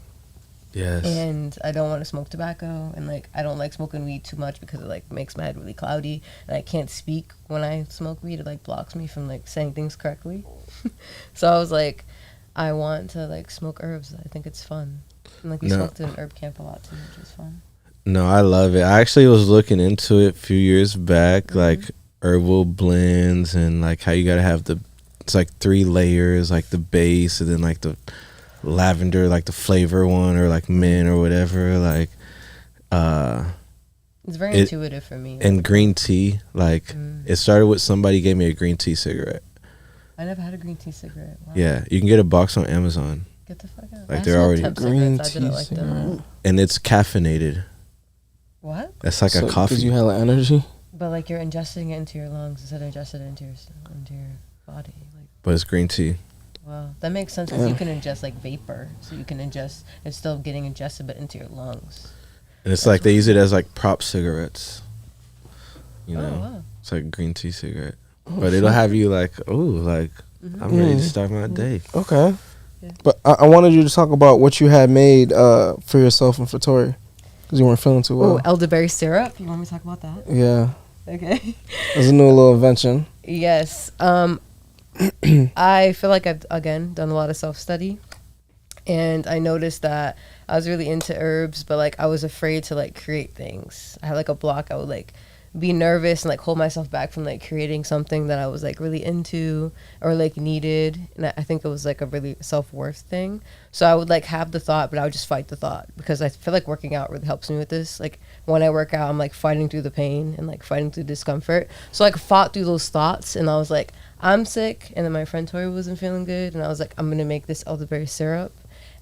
Speaker 3: Yes.
Speaker 2: And I don't want to smoke tobacco, and like I don't like smoking weed too much because it like makes my head really cloudy, and I can't speak when I smoke weed. It like blocks me from like saying things correctly. So I was like, I want to like smoke herbs. I think it's fun. And like we smoked in an herb camp a lot too, which was fun.
Speaker 3: No, I love it. I actually was looking into it a few years back, like herbal blends and like how you gotta have it's like 3 layers, like the base and then like the lavender, like the flavor one, or like mint or whatever. Like,
Speaker 2: it's very intuitive for me.
Speaker 3: And green tea, like it started with somebody gave me a green tea cigarette.
Speaker 2: I never had a green tea cigarette. Wow.
Speaker 3: Yeah, you can get a box on Amazon.
Speaker 2: Get the fuck out.
Speaker 3: Like they're already
Speaker 1: green tea cigarette.
Speaker 3: And it's caffeinated.
Speaker 2: What?
Speaker 3: That's like a coffee.
Speaker 1: Because you have energy.
Speaker 2: But like you're ingesting it into your lungs instead of ingesting it into your body. Like,
Speaker 3: but it's green tea.
Speaker 2: Wow, that makes sense because you can ingest like vapor, so you can ingest. It's still getting ingested, but into your lungs.
Speaker 3: And it's like they use it as like prop cigarettes. You know,
Speaker 2: wow.
Speaker 3: It's like a green tea cigarette, but it'll have you like, I'm ready to start my day.
Speaker 1: Okay, but I wanted you to talk about what you had made for yourself and for Tori, because you weren't feeling too well.
Speaker 2: Oh, elderberry syrup. You want me to talk about that?
Speaker 1: Yeah.
Speaker 2: Okay.
Speaker 1: There's a new little invention.
Speaker 2: Yes. I feel like I've, again, done a lot of self-study. And I noticed that I was really into herbs, but, like, I was afraid to, like, create things. I had, like, a block. I would, like, be nervous and, like, hold myself back from, like, creating something that I was, like, really into or, like, needed. And I think it was, like, a really self-worth thing. So I would, like, have the thought, but I would just fight the thought because I feel like working out really helps me with this. Like, when I work out, I'm, like, fighting through the pain and, like, fighting through discomfort. So, like, fought through those thoughts, and I was like, I'm sick. And then my friend Tori wasn't feeling good, and I was like, I'm going to make this elderberry syrup.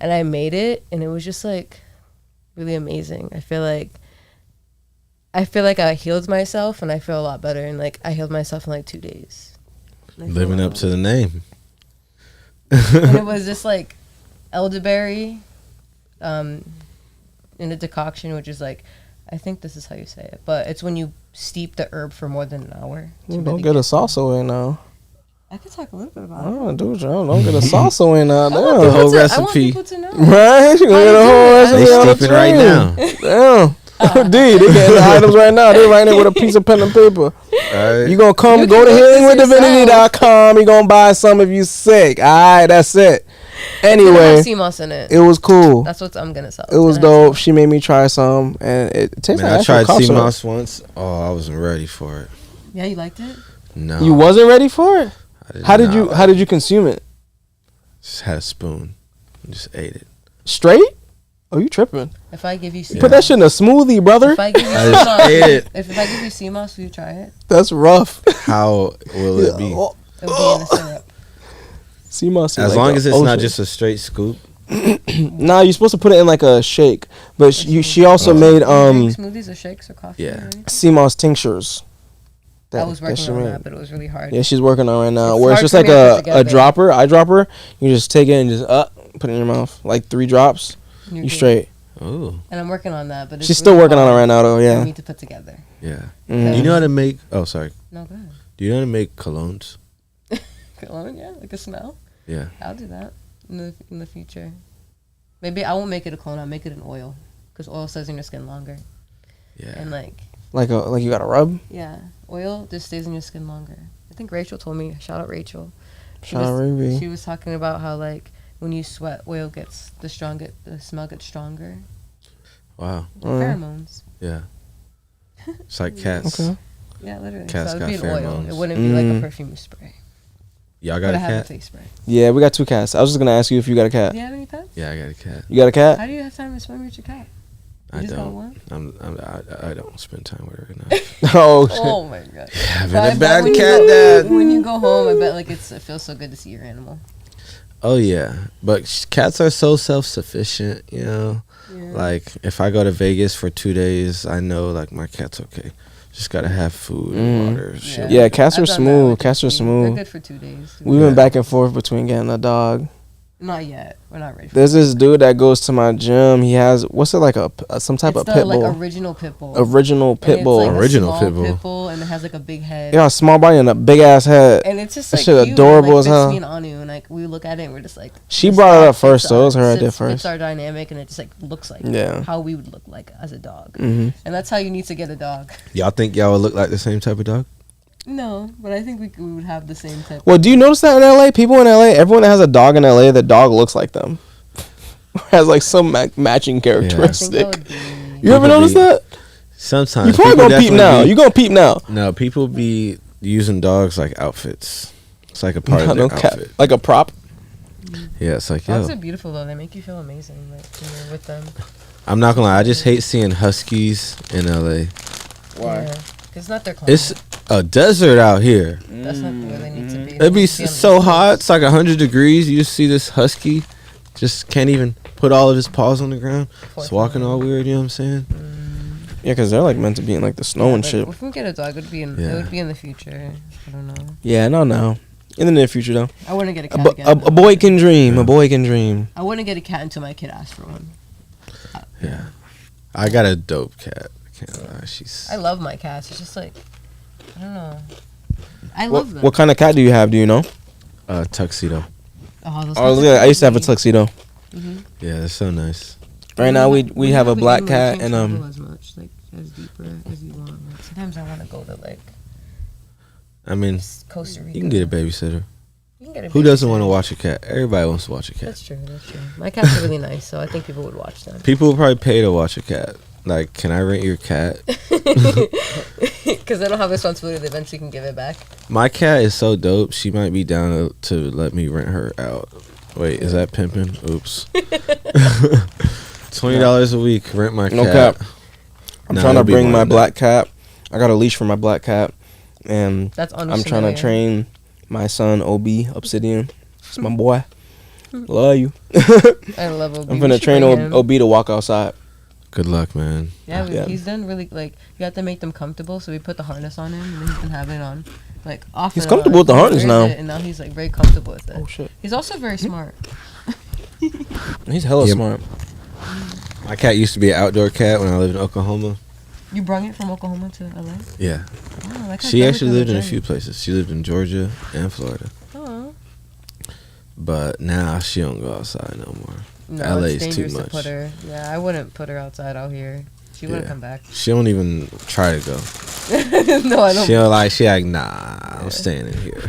Speaker 2: And I made it, and it was just, like, really amazing. I feel like I healed myself, and I feel a lot better. And, like, I healed myself in, like, 2 days.
Speaker 3: Living up to the name.
Speaker 2: And it was just, like, elderberry in a decoction, which is, like, I think this is how you say it. But it's when you steep the herb for more than an hour.
Speaker 1: Don't get a salsa in now.
Speaker 2: I could talk a little bit about
Speaker 1: it. Dude, don't get a salsa in now. Damn.
Speaker 3: The whole recipe.
Speaker 2: I want people to know.
Speaker 1: Right? You gonna get a whole recipe on the
Speaker 3: steeping right now.
Speaker 1: Damn. They getting the items right now. They're writing it with a piece of pen and paper.
Speaker 3: Right.
Speaker 1: You gonna go to healingwithdivinity.com. You gonna buy some if you sick. All right, that's it. Anyway,
Speaker 2: sea moss in it.
Speaker 1: It was cool.
Speaker 2: That's what I'm gonna sell.
Speaker 1: It was dope. She made me try some, and it tastes like
Speaker 3: I tried sea moss once. Oh, I wasn't ready for it.
Speaker 2: Yeah, you liked it?
Speaker 3: No.
Speaker 1: You wasn't ready for it?
Speaker 3: How
Speaker 1: How did you consume it?
Speaker 3: Just had a spoon. And just ate it.
Speaker 1: Straight? Oh, you tripping?
Speaker 2: If I give you sea
Speaker 1: Put that
Speaker 2: moss,
Speaker 1: shit in a smoothie, brother.
Speaker 2: if I give you
Speaker 3: I
Speaker 2: sea
Speaker 3: just
Speaker 2: moss,
Speaker 3: ate it.
Speaker 2: if I give you sea moss, will you try it?
Speaker 1: That's rough.
Speaker 3: How will it be?
Speaker 1: Oh,
Speaker 2: It'll be in the syrup.
Speaker 1: sea moss is
Speaker 3: As
Speaker 1: like
Speaker 3: long
Speaker 1: the
Speaker 3: as it's not
Speaker 1: ocean.
Speaker 3: just a straight scoop.
Speaker 1: Nah, you're supposed to put it in like a shake. But she also made
Speaker 2: Do you drink smoothies or shakes or coffee?
Speaker 3: Yeah.
Speaker 2: Or anything?
Speaker 1: sea moss tinctures.
Speaker 2: I was working
Speaker 1: she
Speaker 2: on
Speaker 1: made.
Speaker 2: that, but it was really hard.
Speaker 1: Yeah, she's working on it right now.
Speaker 2: It's
Speaker 1: Where it's
Speaker 2: hard
Speaker 1: just
Speaker 2: for
Speaker 1: like
Speaker 2: me to put
Speaker 1: a
Speaker 2: together.
Speaker 1: dropper, eyedropper. You just take it and just put it in your mouth. Like 3 drops.
Speaker 2: You're
Speaker 1: You
Speaker 2: good.
Speaker 1: straight.
Speaker 3: Oh.
Speaker 2: And I'm working on that, but it's
Speaker 1: She's still
Speaker 2: really
Speaker 1: working on it
Speaker 2: hard
Speaker 1: right now though,
Speaker 2: for
Speaker 1: yeah.
Speaker 2: me to put together.
Speaker 3: Yeah.
Speaker 1: Mhm.
Speaker 3: Do you know how to make? Oh, sorry.
Speaker 2: No, go ahead.
Speaker 3: Do you know how to make colognes?
Speaker 2: Cologne, yeah, like a smell.
Speaker 3: Yeah.
Speaker 2: I'll do that in the future. Maybe I won't make it a cologne. I'll make it an oil, because oil stays in your skin longer.
Speaker 3: Yeah.
Speaker 2: And like
Speaker 1: Like you got to rub.
Speaker 2: oil just stays in your skin longer. I think Rachel told me. Shout out Rachel.
Speaker 1: Shout out Ruby.
Speaker 2: She was talking about how like when you sweat, oil gets the smell gets stronger.
Speaker 3: Wow.
Speaker 2: Pheromones.
Speaker 3: Yeah. It's like cats.
Speaker 1: Okay.
Speaker 2: Yeah, literally.
Speaker 3: Cats
Speaker 2: so it would be
Speaker 3: got
Speaker 2: an oil.
Speaker 3: pheromones.
Speaker 2: It wouldn't be like a perfume spray.
Speaker 3: Y'all got
Speaker 2: But
Speaker 3: a
Speaker 2: I have a
Speaker 3: cat?
Speaker 2: face spray.
Speaker 1: Yeah, we got 2 cats. I was just gonna ask you if you got a cat.
Speaker 2: Do you have any pets?
Speaker 3: Yeah, I got a cat.
Speaker 1: You got a cat?
Speaker 2: How do you have time to swim with your cat? You
Speaker 3: I
Speaker 2: just got
Speaker 3: don't.
Speaker 2: one?
Speaker 3: I don't spend time with her right now.
Speaker 1: Oh shit.
Speaker 2: Oh my god.
Speaker 3: I've
Speaker 2: But I
Speaker 3: been a
Speaker 2: bet
Speaker 3: bad
Speaker 2: when you
Speaker 3: cat
Speaker 2: go-
Speaker 3: dad.
Speaker 2: When you go home, I bet like it feels so good to see your animal.
Speaker 3: Oh yeah, but cats are so self-sufficient. You know,
Speaker 2: Yeah.
Speaker 3: like if I go to Vegas for 2 days, I know like my cat's okay. Just gotta have food and water. Shit.
Speaker 1: Yeah, cats
Speaker 2: I've
Speaker 1: are
Speaker 2: done that
Speaker 1: smooth.
Speaker 2: with
Speaker 1: Cats are
Speaker 2: Gypsy.
Speaker 1: smooth.
Speaker 2: They're good for 2 days.
Speaker 1: We've been back and forth between getting a dog.
Speaker 2: Not yet. We're not ready for
Speaker 1: There's this dude that goes to my gym. He has what's it like some type
Speaker 2: it's
Speaker 1: of
Speaker 2: the,
Speaker 1: pit
Speaker 2: like
Speaker 1: bull.
Speaker 2: original pit bull.
Speaker 1: Original
Speaker 2: And
Speaker 1: pit
Speaker 2: it's,
Speaker 1: bull.
Speaker 2: like, a
Speaker 3: Original
Speaker 2: small
Speaker 3: pit bull.
Speaker 2: and it has like a big head.
Speaker 1: Yeah, a small body and a big ass head.
Speaker 2: And it's just
Speaker 1: That
Speaker 2: like
Speaker 1: shit
Speaker 2: cute.
Speaker 1: adorable
Speaker 2: Like,
Speaker 1: as
Speaker 2: fits
Speaker 1: hell.
Speaker 2: me and Anu, and like we look at it and we're just like.
Speaker 1: She
Speaker 2: this
Speaker 1: brought it
Speaker 2: dog
Speaker 1: up first,
Speaker 2: fits
Speaker 1: so it was
Speaker 2: our-
Speaker 1: her idea
Speaker 2: fits-
Speaker 1: first.
Speaker 2: Fits our dynamic, and it just like looks like
Speaker 1: Yeah.
Speaker 2: how we would look like as a dog,
Speaker 1: Mhm.
Speaker 2: and that's how you need to get a dog.
Speaker 3: Y'all think y'all would look like the same type of dog?
Speaker 2: No, but I think we would have the same type.
Speaker 1: Well, do you notice that in LA? People in LA, everyone that has a dog in LA, the dog looks like them. Has like some matching
Speaker 2: I think
Speaker 1: characteristic.
Speaker 2: that would be.
Speaker 1: You ever
Speaker 3: People
Speaker 1: notice
Speaker 3: be-
Speaker 1: that?
Speaker 3: Sometimes.
Speaker 1: You probably
Speaker 3: people
Speaker 1: gonna peep
Speaker 3: definitely
Speaker 1: now.
Speaker 3: be-
Speaker 1: You gonna peep now.
Speaker 3: No, people be using dogs like outfits. It's like a part of
Speaker 1: No
Speaker 3: their
Speaker 1: cap.
Speaker 3: outfit.
Speaker 1: Like a prop.
Speaker 3: Yeah, it's like,
Speaker 2: Dogs
Speaker 3: yo.
Speaker 2: are beautiful though. They make you feel amazing, like when you're with them.
Speaker 3: I'm not gonna lie, I just hate seeing huskies in LA.
Speaker 2: Why? Because it's not their climate.
Speaker 3: It's a desert out here.
Speaker 2: That's not where they need to be.
Speaker 3: It'd be
Speaker 2: They need to on the
Speaker 3: so
Speaker 2: East
Speaker 3: hot.
Speaker 2: Coast.
Speaker 3: It's like 100 degrees. You just see this husky, just can't even put all of his paws on the ground.
Speaker 2: Poor
Speaker 3: It's walking
Speaker 2: thing.
Speaker 3: all weird. You know what I'm saying?
Speaker 1: Yeah, because they're like meant to be in like the snow and
Speaker 2: But
Speaker 1: shit.
Speaker 2: if we get a dog, it would be in.
Speaker 3: Yeah.
Speaker 2: It would be in the future. I don't know.
Speaker 1: Yeah, no. In the near future though.
Speaker 2: I wouldn't get a
Speaker 1: A,
Speaker 2: cat
Speaker 1: bo-
Speaker 2: again.
Speaker 1: a
Speaker 2: though.
Speaker 1: boy can dream. A boy can dream.
Speaker 2: I wouldn't get a cat until my kid asked for one.
Speaker 3: Yeah. I got a dope cat. I can't lie. She's.
Speaker 2: I love my cats. It's just like I don't know. I
Speaker 1: What,
Speaker 2: love them.
Speaker 1: what kind of cat do you have? Do you know?
Speaker 3: Tuxedo.
Speaker 2: Oh, those
Speaker 1: Oh,
Speaker 2: cats are
Speaker 1: yeah, I used to have a
Speaker 2: crazy.
Speaker 1: tuxedo.
Speaker 2: Mhm.
Speaker 3: Yeah, they're so nice.
Speaker 1: Right now we have a
Speaker 2: but
Speaker 1: black
Speaker 2: you
Speaker 1: cat
Speaker 2: can't
Speaker 1: and
Speaker 2: travel as much, like as deeper as you want. Like, sometimes I want to go to like
Speaker 3: I mean,
Speaker 2: Costa Rica.
Speaker 3: you can get a babysitter.
Speaker 2: You can get a
Speaker 3: Who doesn't
Speaker 2: babysitter.
Speaker 3: want to watch a cat? Everybody wants to watch a cat.
Speaker 2: That's true. That's true. My cats are really nice, so I think people would watch them.
Speaker 3: People will probably pay to watch a cat. Like, can I rent your cat?
Speaker 2: Because they don't have responsibility. They eventually can give it back.
Speaker 3: My cat is so dope. She might be down to let me rent her out. Wait, is that pimping? Oops. $20 a week. Rent my
Speaker 1: no
Speaker 3: cat.
Speaker 1: cap. I'm
Speaker 3: Nah,
Speaker 1: trying to
Speaker 3: it'd be
Speaker 1: bring
Speaker 3: more
Speaker 1: my
Speaker 3: than
Speaker 1: black cat. I got a leash for my black cat, and
Speaker 2: That's
Speaker 1: I'm trying to
Speaker 2: unfamiliar.
Speaker 1: train my son OB Obsidian. It's my boy. Love you.
Speaker 2: I love OB.
Speaker 1: I'm
Speaker 2: We
Speaker 1: gonna
Speaker 2: should
Speaker 1: train
Speaker 2: bring him.
Speaker 1: OB to walk outside.
Speaker 3: Good luck, man.
Speaker 2: Yeah,
Speaker 1: Yeah.
Speaker 2: he's done really like you have to make them comfortable. So we put the harness on him, and then he's been having it on like off.
Speaker 1: He's
Speaker 2: and
Speaker 1: comfortable
Speaker 2: on.
Speaker 1: with the
Speaker 2: He
Speaker 1: harness
Speaker 2: wears
Speaker 1: now.
Speaker 2: it, and now he's like very comfortable with it.
Speaker 1: Oh shit,
Speaker 2: He's also very smart.
Speaker 1: he's hella
Speaker 3: Yeah.
Speaker 1: smart.
Speaker 3: My cat used to be an outdoor cat when I lived in Oklahoma.
Speaker 2: You brung it from Oklahoma to LA.
Speaker 3: Yeah.
Speaker 2: Oh, that cat's
Speaker 3: She
Speaker 2: never
Speaker 3: actually
Speaker 2: done
Speaker 3: lived in a
Speaker 2: journey.
Speaker 3: few places. She lived in Georgia and Florida.
Speaker 2: Oh.
Speaker 3: But now she don't go outside no more.
Speaker 2: No,
Speaker 3: LA
Speaker 2: it's
Speaker 3: is too
Speaker 2: dangerous
Speaker 3: much.
Speaker 2: to put her. Yeah, I wouldn't put her outside out here. She wouldn't
Speaker 3: Yeah.
Speaker 2: come back.
Speaker 3: She don't even try to go.
Speaker 2: No, I don't.
Speaker 3: She like, nah, I'm staying in here.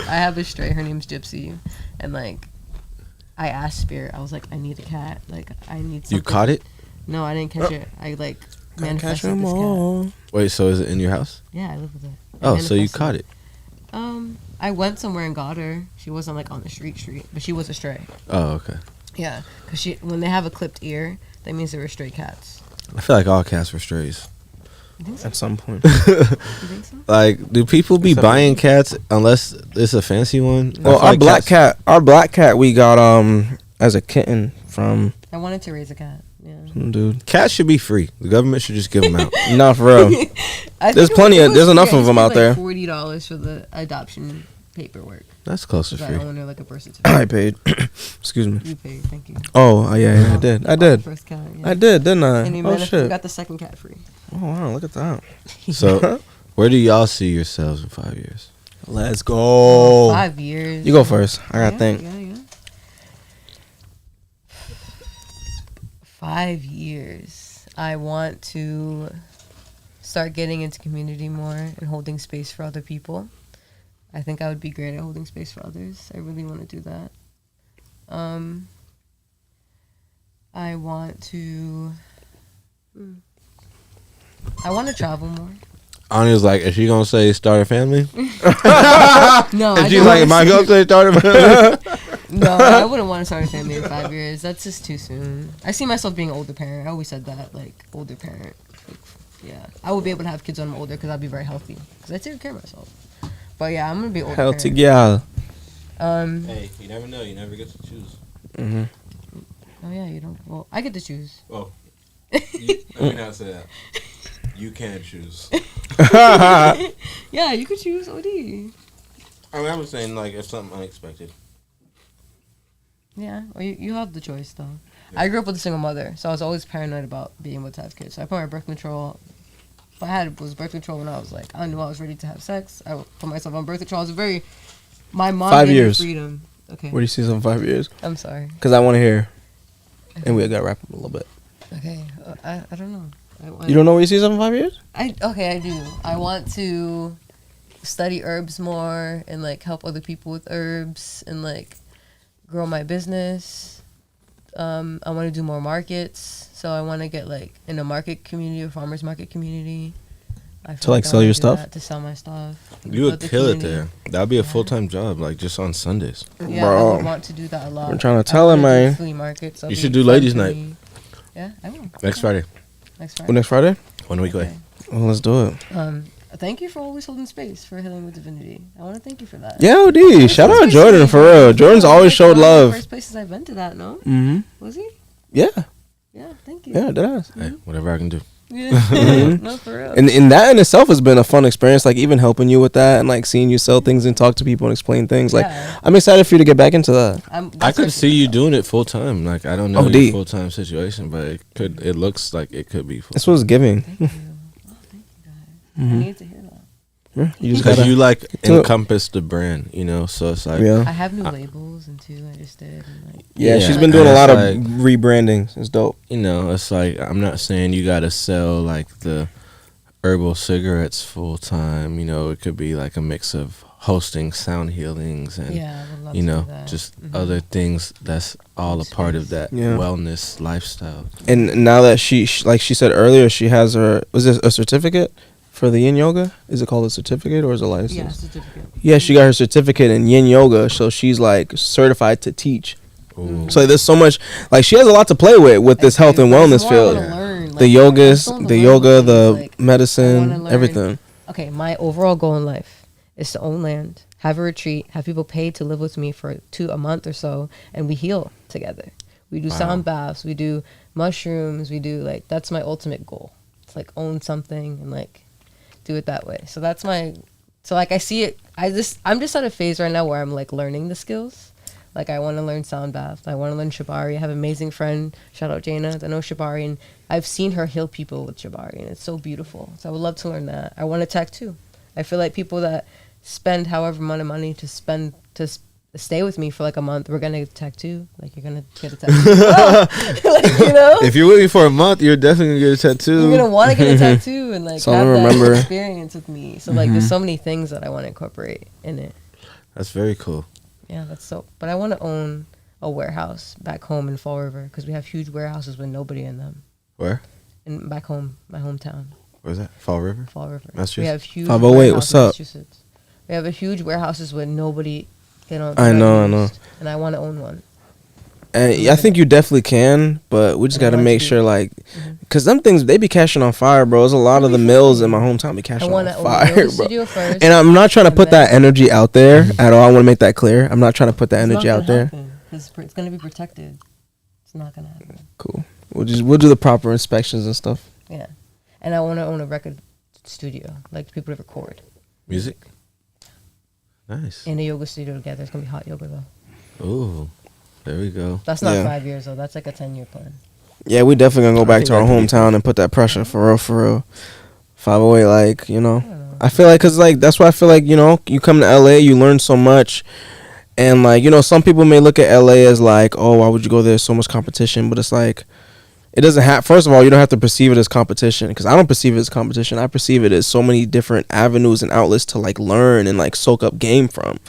Speaker 2: I have a stray. Her name's Gypsy, and like, I asked Spirit. I was like, I need a cat. Like, I need. Something.
Speaker 3: You caught it?
Speaker 2: No, I didn't catch it. I like manifested this cat.
Speaker 3: Wait, so is it in your house?
Speaker 2: Yeah, I live with it.
Speaker 3: Oh, so you caught it.
Speaker 2: I went somewhere and got her. She wasn't like on the street, but she was a stray.
Speaker 3: Oh, okay.
Speaker 2: Yeah, because when they have a clipped ear, that means they were stray cats.
Speaker 3: I feel like all cats were strays.
Speaker 2: You think so?
Speaker 1: At some point.
Speaker 2: You think so?
Speaker 3: Like, do people be buying cats unless it's a fancy one? I
Speaker 1: Well,
Speaker 3: feel
Speaker 1: our
Speaker 3: like
Speaker 1: black cat we got as a kitten from
Speaker 2: I wanted to raise a cat. Yeah.
Speaker 1: some dude.
Speaker 3: Cats should be free. The government should just give them out.
Speaker 1: Not for real. There's enough of them out there.
Speaker 2: $40 for the adoption paperwork.
Speaker 3: That's close to
Speaker 2: I
Speaker 3: free.
Speaker 2: own her like a birth certificate.
Speaker 1: I paid. Excuse me.
Speaker 2: You paid, thank you.
Speaker 1: Oh, yeah, I did.
Speaker 2: You bought the first cat, yeah.
Speaker 1: I did, didn't I?
Speaker 2: And you
Speaker 1: Oh shit.
Speaker 2: got the second cat free.
Speaker 1: Oh wow, look at that.
Speaker 3: So, where do y'all see yourselves in 5 years?
Speaker 1: Let's go.
Speaker 2: 5 years.
Speaker 1: You go first. I gotta think.
Speaker 2: Yeah. 5 years. I want to start getting into community more and holding space for other people. I think I would be great at holding space for others. I really want to do that. I want to travel more.
Speaker 3: Ani was like, is she gonna say start a family?
Speaker 2: No,
Speaker 3: And she's like, am I gonna say start a family?
Speaker 2: No, I wouldn't want to start a family in 5 years. That's just too soon. I see myself being an older parent. I always said that, like, older parent. Like, yeah. I would be able to have kids when I'm older because I'd be very healthy. Because I take care of myself. But yeah, I'm going to be older
Speaker 1: Healthy
Speaker 2: parent.
Speaker 1: gal.
Speaker 3: Hey, you never know. You never get to choose.
Speaker 1: Mm-hmm.
Speaker 2: Oh, yeah, you don't. Well, I get to choose.
Speaker 3: Oh. Let me not say that. You can choose.
Speaker 2: Yeah, you could choose OD.
Speaker 3: I mean, I was saying, like, if something unexpected.
Speaker 2: Yeah, well, you have the choice, though. Yeah. I grew up with a single mother, so I was always paranoid about being able to have kids. So I put my birth control. What I had was birth control when I was like, I knew I was ready to have sex. I put myself on birth control. I was my mom
Speaker 1: 5
Speaker 2: gave
Speaker 1: years.
Speaker 2: me freedom. Okay.
Speaker 1: Where do you see some 5 years?
Speaker 2: I'm sorry.
Speaker 1: Because I want to hear. And we gotta wrap up a little bit.
Speaker 2: Okay, I don't know.
Speaker 1: You don't know where you see some in 5 years?
Speaker 2: I do. I want to study herbs more and like help other people with herbs and like grow my business. I want to do more markets, so I want to get like in a market community, a farmers market community.
Speaker 1: To like sell your stuff?
Speaker 2: To sell my stuff.
Speaker 3: You would kill it there. That would be a full-time job, like just on Sundays.
Speaker 2: Yeah,
Speaker 1: Bro.
Speaker 2: I would want to do that a lot.
Speaker 1: I'm trying to tell him, man.
Speaker 2: Flea markets.
Speaker 3: You should do ladies' night.
Speaker 2: Yeah, I will.
Speaker 3: Next Friday.
Speaker 2: Next
Speaker 1: Well,
Speaker 2: Friday.
Speaker 1: next Friday?
Speaker 3: 1 week away.
Speaker 1: Well, let's do it.
Speaker 2: Thank you for always holding space for Healing with Divinity. I want to thank you for that.
Speaker 1: Yeah, OD. Shout out Jordan, for real. Jordan's always showed love.
Speaker 2: First places I've been to that, no?
Speaker 1: Mm-hmm.
Speaker 2: Was he?
Speaker 1: Yeah.
Speaker 2: Yeah, thank you.
Speaker 1: Yeah, that is.
Speaker 3: Hey, whatever I can do.
Speaker 2: Yeah. No, for real.
Speaker 1: And that in itself has been a fun experience, like even helping you with that and like seeing you sell things and talk to people and explain things. Like,
Speaker 2: Yeah.
Speaker 1: I'm excited for you to get back into that.
Speaker 3: I could see you doing it full time. Like, I don't know
Speaker 1: OD.
Speaker 3: your full time situation, but it looks like it could be full.
Speaker 1: This was giving.
Speaker 2: Thank you. Oh, thank you, guys. I need to hear that.
Speaker 1: Yeah, you just
Speaker 3: Because
Speaker 1: gotta.
Speaker 3: you like
Speaker 1: Do it.
Speaker 3: encompass the brand, you know. So it's like,
Speaker 2: I
Speaker 1: Yeah.
Speaker 2: have new labels and too. I just did. And like,
Speaker 1: Yeah,
Speaker 3: Yeah.
Speaker 1: she's been doing a
Speaker 3: And
Speaker 1: lot of
Speaker 3: it's like-
Speaker 1: rebranding. It's dope.
Speaker 3: you know, it's like I'm not saying you got to sell like the herbal cigarettes full time. You know, it could be like a mix of hosting sound healings and
Speaker 2: yeah, I would love
Speaker 3: you
Speaker 2: to
Speaker 3: know
Speaker 2: do that.
Speaker 3: just
Speaker 2: Mhm.
Speaker 3: other things that's all a part of that
Speaker 1: Yeah.
Speaker 3: wellness lifestyle.
Speaker 1: And now that she like she said earlier, she has her, was this a certificate for the yin yoga? Is it called a certificate or is it a license?
Speaker 2: Yeah, certificate.
Speaker 1: Yeah, she got her certificate in yin yoga, so she's like certified to teach.
Speaker 3: Ooh.
Speaker 1: So there's so much, like she has a lot to play with this health and wellness field. The yogas, the yoga, the medicine, everything.
Speaker 2: Okay, my overall goal in life is to own land, have a retreat, have people paid to live with me for a month or so, and we heal together. We do sound baths, we do mushrooms, we do like, that's my ultimate goal. It's like own something and like do it that way. So that's like I see it, I'm just at a phase right now where I'm like learning the skills. Like I want to learn sound bath. I want to learn Shibari. I have an amazing friend, shout out Jaina, that knows Shibari, and I've seen her heal people with Shibari, and it's so beautiful. So I would love to learn that. I want to tattoo. I feel like people that spend however amount of money to spend to stay with me for like a month, we're gonna get a tattoo. Like you're gonna get a tattoo. Like, you know,
Speaker 3: If you're with me for a month, you're definitely gonna get a tattoo.
Speaker 2: you're gonna want to get a tattoo and like
Speaker 1: So I
Speaker 2: have that
Speaker 1: remember-
Speaker 2: experience with me. So like, there's so many things that I want to incorporate in it.
Speaker 3: That's very cool.
Speaker 2: Yeah, that's so. But I want to own a warehouse back home in Fall River because we have huge warehouses with nobody in them.
Speaker 3: Where?
Speaker 2: in back home, my hometown,
Speaker 3: Where's that? Fall River?
Speaker 2: Fall River.
Speaker 3: Massachusetts?
Speaker 2: We have huge
Speaker 1: 508, what's up?
Speaker 2: Massachusetts. We have a huge warehouses where nobody,
Speaker 1: I know.
Speaker 2: And I want to own one.
Speaker 1: And I think you definitely can, but we just got to make sure, like, because them things, they be catching on fire, bro. There's a lot of the mills in my hometown be catching on fire, bro.
Speaker 2: First,
Speaker 1: and I'm not trying to put that energy out there at all. I want to make that clear. I'm not trying to put that energy out there.
Speaker 2: It's going to be protected. It's not going to happen.
Speaker 1: Cool. We'll do the proper inspections and stuff.
Speaker 2: Yeah. And I want to own a record studio, like people to record.
Speaker 3: Music? Nice.
Speaker 2: In a yoga studio together. It's going to be hot yoga, though.
Speaker 3: Ooh. There we go.
Speaker 2: That's not 5 years, though. That's like a 10-year plan.
Speaker 1: Yeah, we definitely gonna go back to our hometown and put that pressure for real. 508, like, you know. I feel like, cause like that's why I feel like, you know, you come to LA, you learn so much, and like, you know, some people may look at LA as like, oh, why would you go there? There's so much competition, but it's like, it doesn't have. First of all, you don't have to perceive it as competition, because I don't perceive it as competition. I perceive it as so many different avenues and outlets to like learn and like soak up game from.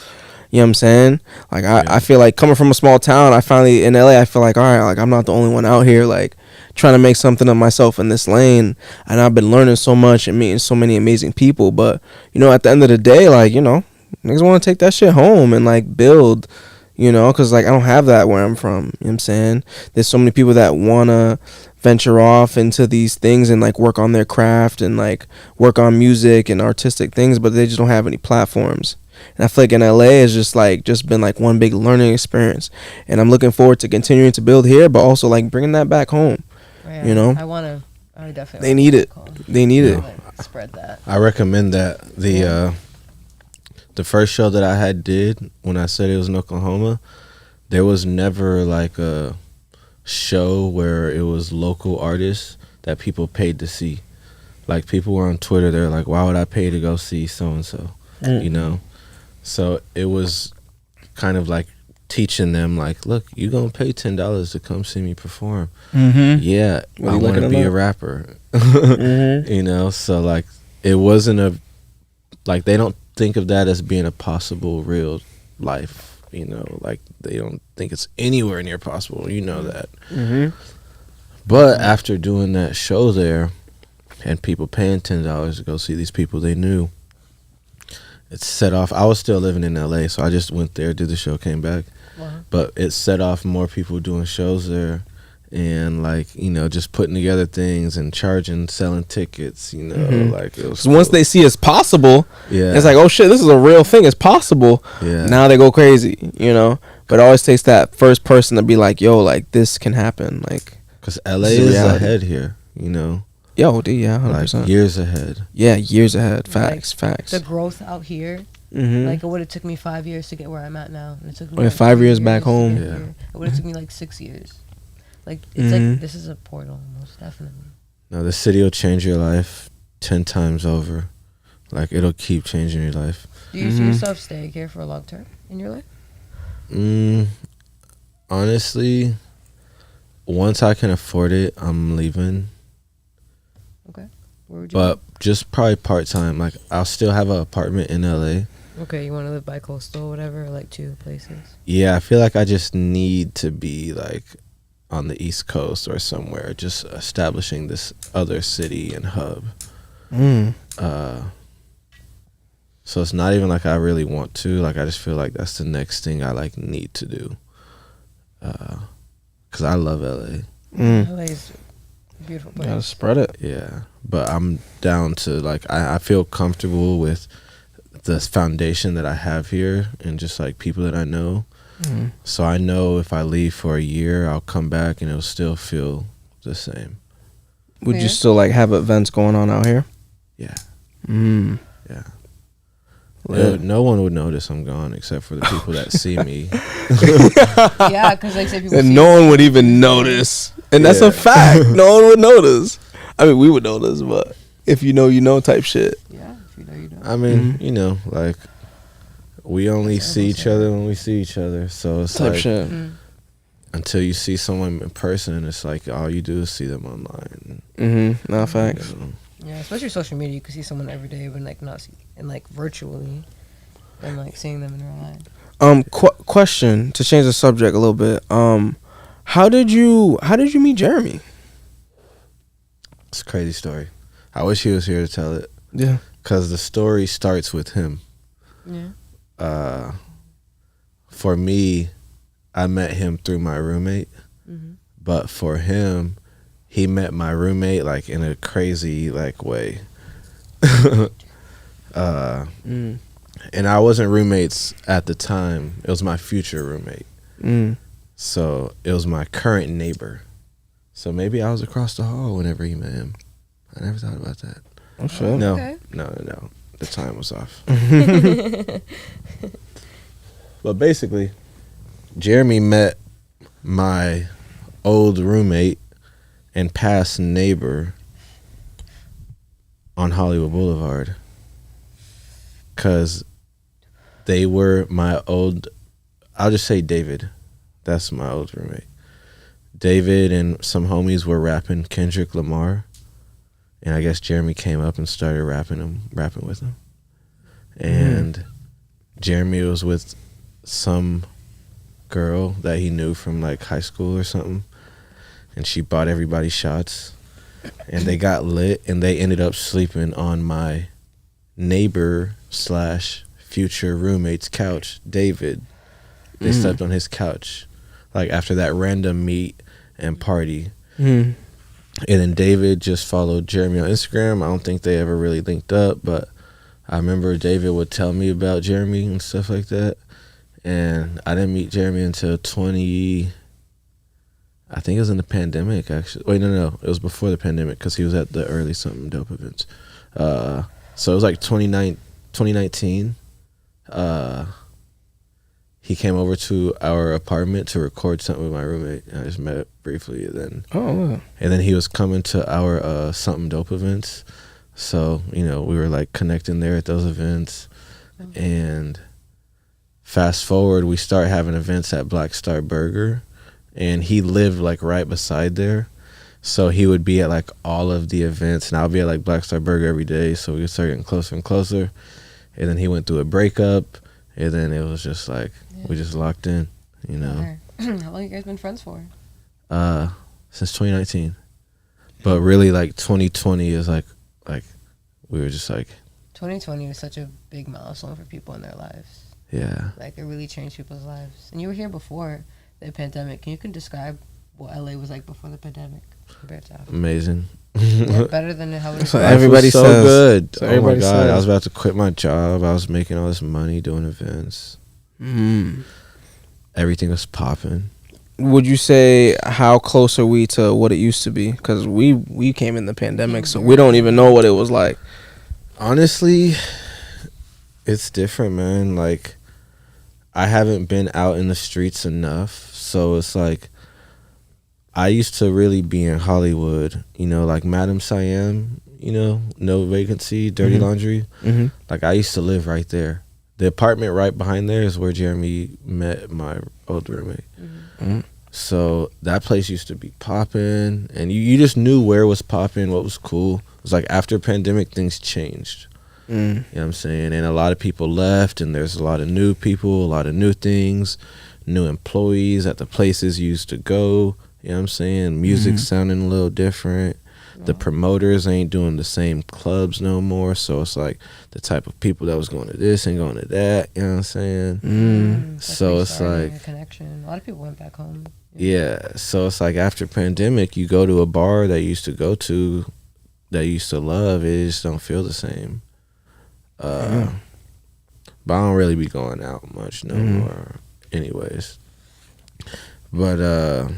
Speaker 1: You know what I'm saying? Like, I feel like coming from a small town, I finally, in LA, I feel like, all right, like, I'm not the only one out here, like, trying to make something of myself in this lane. And I've been learning so much and meeting so many amazing people. But, you know, at the end of the day, like, you know, niggas want to take that shit home and, like, build, you know, because, like, I don't have that where I'm from. You know what I'm saying? There's so many people that want to venture off into these things and, like, work on their craft and, like, work on music and artistic things, but they just don't have any platforms. And I feel like in LA it's just been like one big learning experience, and I'm looking forward to continuing to build here, but also like bringing that back home.
Speaker 2: Yeah,
Speaker 1: you know,
Speaker 2: I definitely.
Speaker 1: They need it. They need it.
Speaker 2: Like, spread that.
Speaker 3: I recommend that. The first show that I did when I said it was in Oklahoma, there was never like a show where it was local artists that people paid to see. Like, people were on Twitter, they're like, why would I pay to go see so and so? You know. So it was kind of like teaching them, like, look, you gonna pay $10 to come see me perform. Yeah, I want to be a rapper. You know, so like it wasn't like they don't think of that as being a possible real life. You know, like they don't think it's anywhere near possible. You know that. But after doing that show there, and people paying $10 to go see these people they knew, it set off. I was still living in LA, so I just went there, did the show, came back. But it set off more people doing shows there, and like, you know, just putting together things and charging, selling tickets. You know, like, it was
Speaker 1: so once they see it's possible,
Speaker 3: yeah,
Speaker 1: it's like, oh shit, this is a real thing. It's possible.
Speaker 3: Yeah.
Speaker 1: Now they go crazy. You know, but it always takes that first person to be like, yo, like this can happen. Like,
Speaker 3: because LA is ahead here. You know.
Speaker 1: Yo, yeah, 100%.
Speaker 3: Like years ahead.
Speaker 1: Yeah, years ahead. Facts,
Speaker 2: like,
Speaker 1: facts.
Speaker 2: The growth out here, like, it would have took me 5 years to get where I'm at now. And it took me
Speaker 1: like 5 years back home.
Speaker 2: Yeah. It would have took me like 6 years. Like, it's like, this is a portal, most definitely.
Speaker 3: No, the city will change your life 10 times over. Like, it'll keep changing your life.
Speaker 2: Do you see yourself staying here for a long term in your life?
Speaker 3: Honestly, once I can afford it, I'm leaving.
Speaker 2: Okay. Where would you
Speaker 3: But just probably part-time. Like, I'll still have an apartment in LA.
Speaker 2: Okay, you want to live by coastal or whatever, or like 2 places?
Speaker 3: Yeah, I feel like I just need to be like on the East Coast or somewhere, just establishing this other city and hub. So it's not even like I really want to. Like, I just feel like that's the next thing I like need to do. 'Cause I love LA.
Speaker 2: LA's a beautiful place.
Speaker 1: Gotta spread it.
Speaker 3: Yeah, but I'm down to like I feel comfortable with the foundation that I have here and just like people that I know. So I know if I leave for a year, I'll come back and it'll still feel the same.
Speaker 1: Would you still like have events going on out here?
Speaker 3: Yeah.
Speaker 1: Yeah.
Speaker 3: No one would notice I'm gone except for the people that see me.
Speaker 2: Yeah, because like say people.
Speaker 1: And no one would even notice, and that's a fact. No one would notice. I mean, we would notice, but if you know type shit.
Speaker 2: Yeah, if you know, you know.
Speaker 3: I mean, you know, like we only see each other when we see each other, so it's
Speaker 1: Type
Speaker 3: like
Speaker 1: shit.
Speaker 3: until you see someone in person, it's like all you do is see them online.
Speaker 1: No facts.
Speaker 3: You know?
Speaker 2: Yeah, especially social media, you can see someone every day, but like not see, and like virtually, and like seeing them in real life.
Speaker 1: Question to change the subject a little bit. How did you meet Jeremy?
Speaker 3: It's a crazy story. I wish he was here to tell it.
Speaker 1: Yeah.
Speaker 3: Because the story starts with him.
Speaker 2: Yeah.
Speaker 3: For me, I met him through my roommate.
Speaker 2: Mm-hmm.
Speaker 3: But for him, he met my roommate like in a crazy like way. And I wasn't roommates at the time. It was my future roommate. So it was my current neighbor. So maybe I was across the hall whenever he met him. I never thought about that.
Speaker 1: I'm sure.
Speaker 3: No,
Speaker 2: Okay.
Speaker 3: no. The time was off. But basically, Jeremy met my old roommate and past neighbor on Hollywood Boulevard. Because they were my old, I'll just say David. That's my old roommate. David and some homies were rapping Kendrick Lamar. And I guess Jeremy came up and started rapping with him. And Jeremy was with some girl that he knew from like high school or something. And she bought everybody shots. And they got lit and they ended up sleeping on my neighbor / future roommate's couch, David. They slept on his couch. Like after that random meet and party. And then David just followed Jeremy on Instagram. I don't think they ever really linked up, but I remember David would tell me about Jeremy and stuff like that. And I didn't meet Jeremy until I think it was in the pandemic, actually. Wait, no. It was before the pandemic because he was at the early Something Dope events. So it was like 2019. He came over to our apartment to record something with my roommate. I just met up briefly, and then he was coming to our Something Dope events. So we were like connecting there at those events, and fast forward, we start having events at Black Star Burger, and he lived like right beside there. So he would be at like all of the events, and I'll be at like Black Star Burger every day. So we started getting closer and closer, and then he went through a breakup. And then it was just like, we just locked in,
Speaker 2: How long you guys been friends for?
Speaker 3: Since 2019. But really, like, 2020 is like we were just like...
Speaker 2: 2020 was such a big milestone for people in their lives.
Speaker 3: Yeah.
Speaker 2: Like, it really changed people's lives. And you were here before the pandemic. Can you describe what LA was like before the pandemic compared to after?
Speaker 3: Amazing.
Speaker 2: Yeah, better than how it was.
Speaker 1: So everybody
Speaker 3: so
Speaker 1: says.
Speaker 3: good.
Speaker 1: So
Speaker 3: Oh my God.
Speaker 1: says.
Speaker 3: I was about to quit my job. I was making all this money doing events. Everything was popping.
Speaker 1: Would you say how close are we to what it used to be? Because we came in the pandemic, so we don't even know what it was like.
Speaker 3: Honestly, it's different, man. Like, I haven't been out in the streets enough, so it's like I used to really be in Hollywood, like Madam Siam, No Vacancy, Dirty Laundry. Like, I used to live right there. The apartment right behind there is where Jeremy met my old roommate. So that place used to be popping, and you just knew where was popping, what was cool. It was like after pandemic, things changed. You know what I'm saying? And a lot of people left, and there's a lot of new people, a lot of new things, new employees at the places you used to go. You know what I'm saying? Music sounding a little different. The promoters ain't doing the same clubs no more. So it's like the type of people that was going to this and going to that. You know what I'm saying? So it's like
Speaker 2: a connection. A lot of people went back home.
Speaker 3: Yeah. So it's like after pandemic, you go to a bar that you used to go to, that you used to love. It just don't feel the same. But I don't really be going out much no more, anyways. But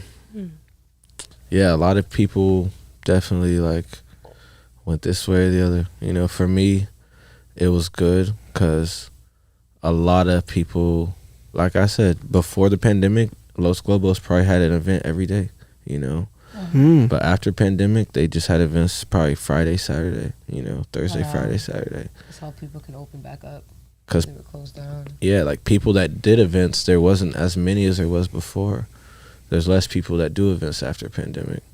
Speaker 3: yeah, a lot of people definitely like went this way or the other. For me, it was good because a lot of people, like I said, before the pandemic, Los Globos probably had an event every day, But after pandemic, they just had events probably Friday, Saturday, Thursday, Friday, Saturday.
Speaker 2: That's how people can open back up.
Speaker 3: Because
Speaker 2: they were closed down.
Speaker 3: Yeah, like people that did events, there wasn't as many as there was before. There's less people that do events after pandemic.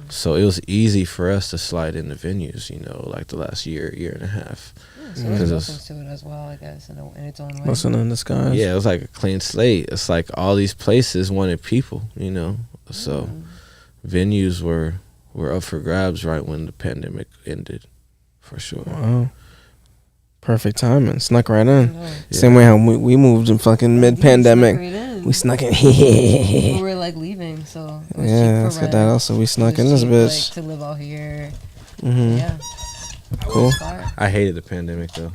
Speaker 3: So it was easy for us to slide into venues, like the last year and a half.
Speaker 2: So there's blessings to it as well, I guess, in its own way.
Speaker 1: Blessing in disguise.
Speaker 3: Yeah, it was like a clean slate. It's like all these places wanted people, So venues were were up for grabs right when the pandemic ended, for sure.
Speaker 1: Wow. Perfect timing. Snuck right in.
Speaker 2: Yeah.
Speaker 1: Same way how we moved in fucking mid-pandemic.
Speaker 2: We
Speaker 1: We snuck in.
Speaker 2: we were like leaving, so it was cheap
Speaker 1: Yeah,
Speaker 2: for
Speaker 1: let's get
Speaker 2: rent.
Speaker 1: that also. We
Speaker 2: It
Speaker 1: snuck
Speaker 2: was
Speaker 1: in this
Speaker 2: cheap,
Speaker 1: bitch.
Speaker 2: like, to live out here.
Speaker 1: Mm-hmm.
Speaker 2: Yeah.
Speaker 1: Cool.
Speaker 2: Fire.
Speaker 3: I hated the pandemic though.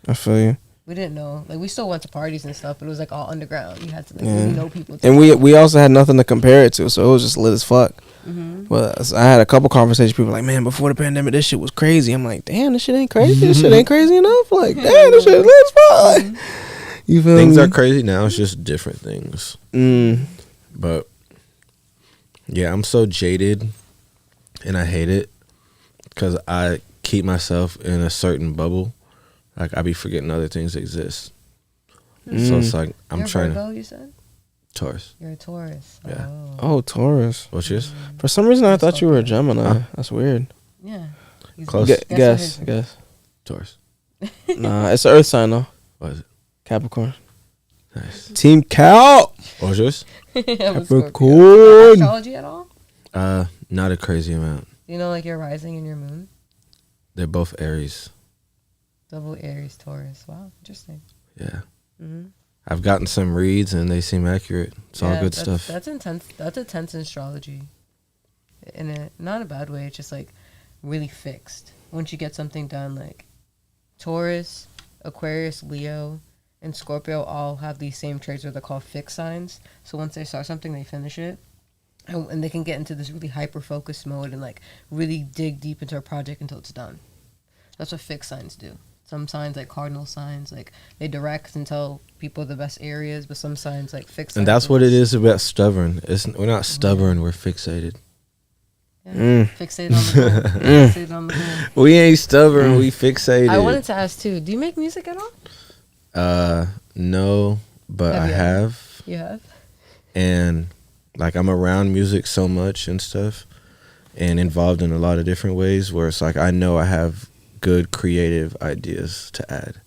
Speaker 1: I feel you.
Speaker 2: We didn't know. Like, we still went to parties and stuff, but it was like all underground. You had to like really know people.
Speaker 1: And we also had nothing to compare it to, so it was just lit as fuck.
Speaker 2: Mm-hmm.
Speaker 1: But I had a couple conversations. People were like, man, before the pandemic, this shit was crazy. I'm like, damn, this shit ain't crazy. This shit ain't crazy enough. Like, damn, this shit lit as fuck. You feel
Speaker 3: Things
Speaker 1: me?
Speaker 3: are crazy now. It's just different things. But yeah, I'm so jaded, and I hate it because I keep myself in a certain bubble. Like I be forgetting other things exist. So it's like I'm
Speaker 2: You're
Speaker 3: trying
Speaker 2: Virgo,
Speaker 3: to
Speaker 2: you said?
Speaker 3: Taurus.
Speaker 2: You're a Taurus.
Speaker 3: Yeah.
Speaker 1: Oh, Taurus.
Speaker 3: What's yours?
Speaker 1: For some reason, I thought you were a Gemini.
Speaker 3: Huh?
Speaker 1: That's weird.
Speaker 2: Yeah. He's
Speaker 3: Close.
Speaker 1: Guess.
Speaker 3: Taurus.
Speaker 1: Nah, it's an Earth sign though.
Speaker 3: What is it?
Speaker 1: Capricorn.
Speaker 3: Nice.
Speaker 1: Team Cal.
Speaker 3: What's yours?
Speaker 2: I'm a Scorpio.
Speaker 1: Capricorn.
Speaker 2: Astrology at all?
Speaker 3: Not a crazy amount.
Speaker 2: You know, like your rising and your moon?
Speaker 3: They're both Aries.
Speaker 2: Double Aries, Taurus. Wow, interesting.
Speaker 3: Yeah.
Speaker 2: Mm-hmm.
Speaker 3: I've gotten some reads and they seem accurate. It's all good stuff.
Speaker 2: That's intense. That's intense in astrology. In a not a bad way. It's just like really fixed. Once you get something done, like Taurus, Aquarius, Leo, and Scorpio all have these same traits where they're called fixed signs. So once they start something, they finish it. And they can get into this really hyper-focused mode and like really dig deep into a project until it's done. That's what fixed signs do. Some signs, like cardinal signs, like they direct and tell people the best areas, but some signs, like fixed.
Speaker 3: And that's what it is about stubborn. We're not stubborn, we're fixated.
Speaker 2: Yeah. Fixated on the goal. Fixated on the goal.
Speaker 3: We ain't stubborn, we fixated.
Speaker 2: I wanted to ask too. Do you make music at all?
Speaker 3: No, but I have.
Speaker 2: You have.
Speaker 3: And like I'm around music so much and stuff, and involved in a lot of different ways where it's like I know I have good creative ideas to add.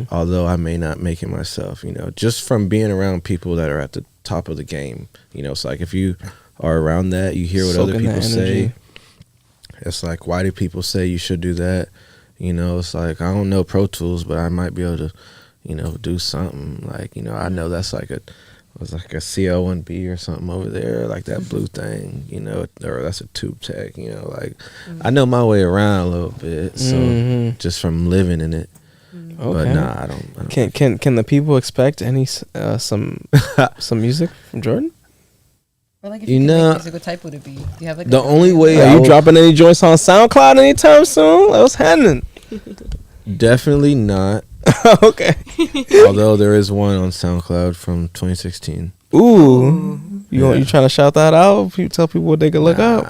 Speaker 3: Although I may not make it myself, just from being around people that are at the top of the game. It's like if you are around that, you hear what other people say. It's like, why do people say you should do that? It's like, I don't know Pro Tools, but I might be able to, do something. Like, I know that's like a CL1B or something over there, like that blue thing, or that's a tube tech, I know my way around a little bit. So just from living in it.
Speaker 1: Okay.
Speaker 3: But nah, I don't.
Speaker 1: Can the people expect any some music from Jordan?
Speaker 2: Or like if you could make music, what type would it be? Do you have like
Speaker 3: The only way
Speaker 1: Are you dropping any joints on SoundCloud anytime soon? Like, what's happening?
Speaker 3: Definitely not.
Speaker 1: Okay.
Speaker 3: Although there is one on SoundCloud from 2016.
Speaker 1: Ooh. You trying to shout that out? You tell people what they can look up.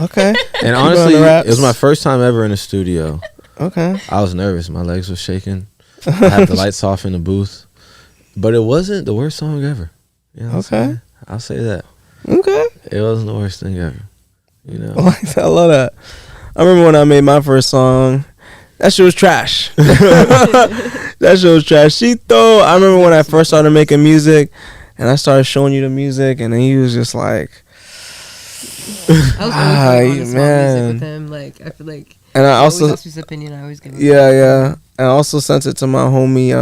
Speaker 1: Okay.
Speaker 3: And honestly, it was my first time ever in a studio.
Speaker 1: Okay.
Speaker 3: I was nervous. My legs were shaking. I had the lights off in the booth. But it wasn't the worst song ever.
Speaker 1: Okay.
Speaker 3: I'll say that.
Speaker 1: Okay.
Speaker 3: It wasn't the worst thing ever.
Speaker 1: I love that. I remember when I made my first song. That shit was trash. That shit was trash. I remember when I first started making music and I started showing you the music and then he was just like,
Speaker 2: I was always like, on music with him. Like, I feel like.
Speaker 1: And I also
Speaker 2: ask his opinion. I always give him.
Speaker 1: Yeah. And I also sent it to my homie,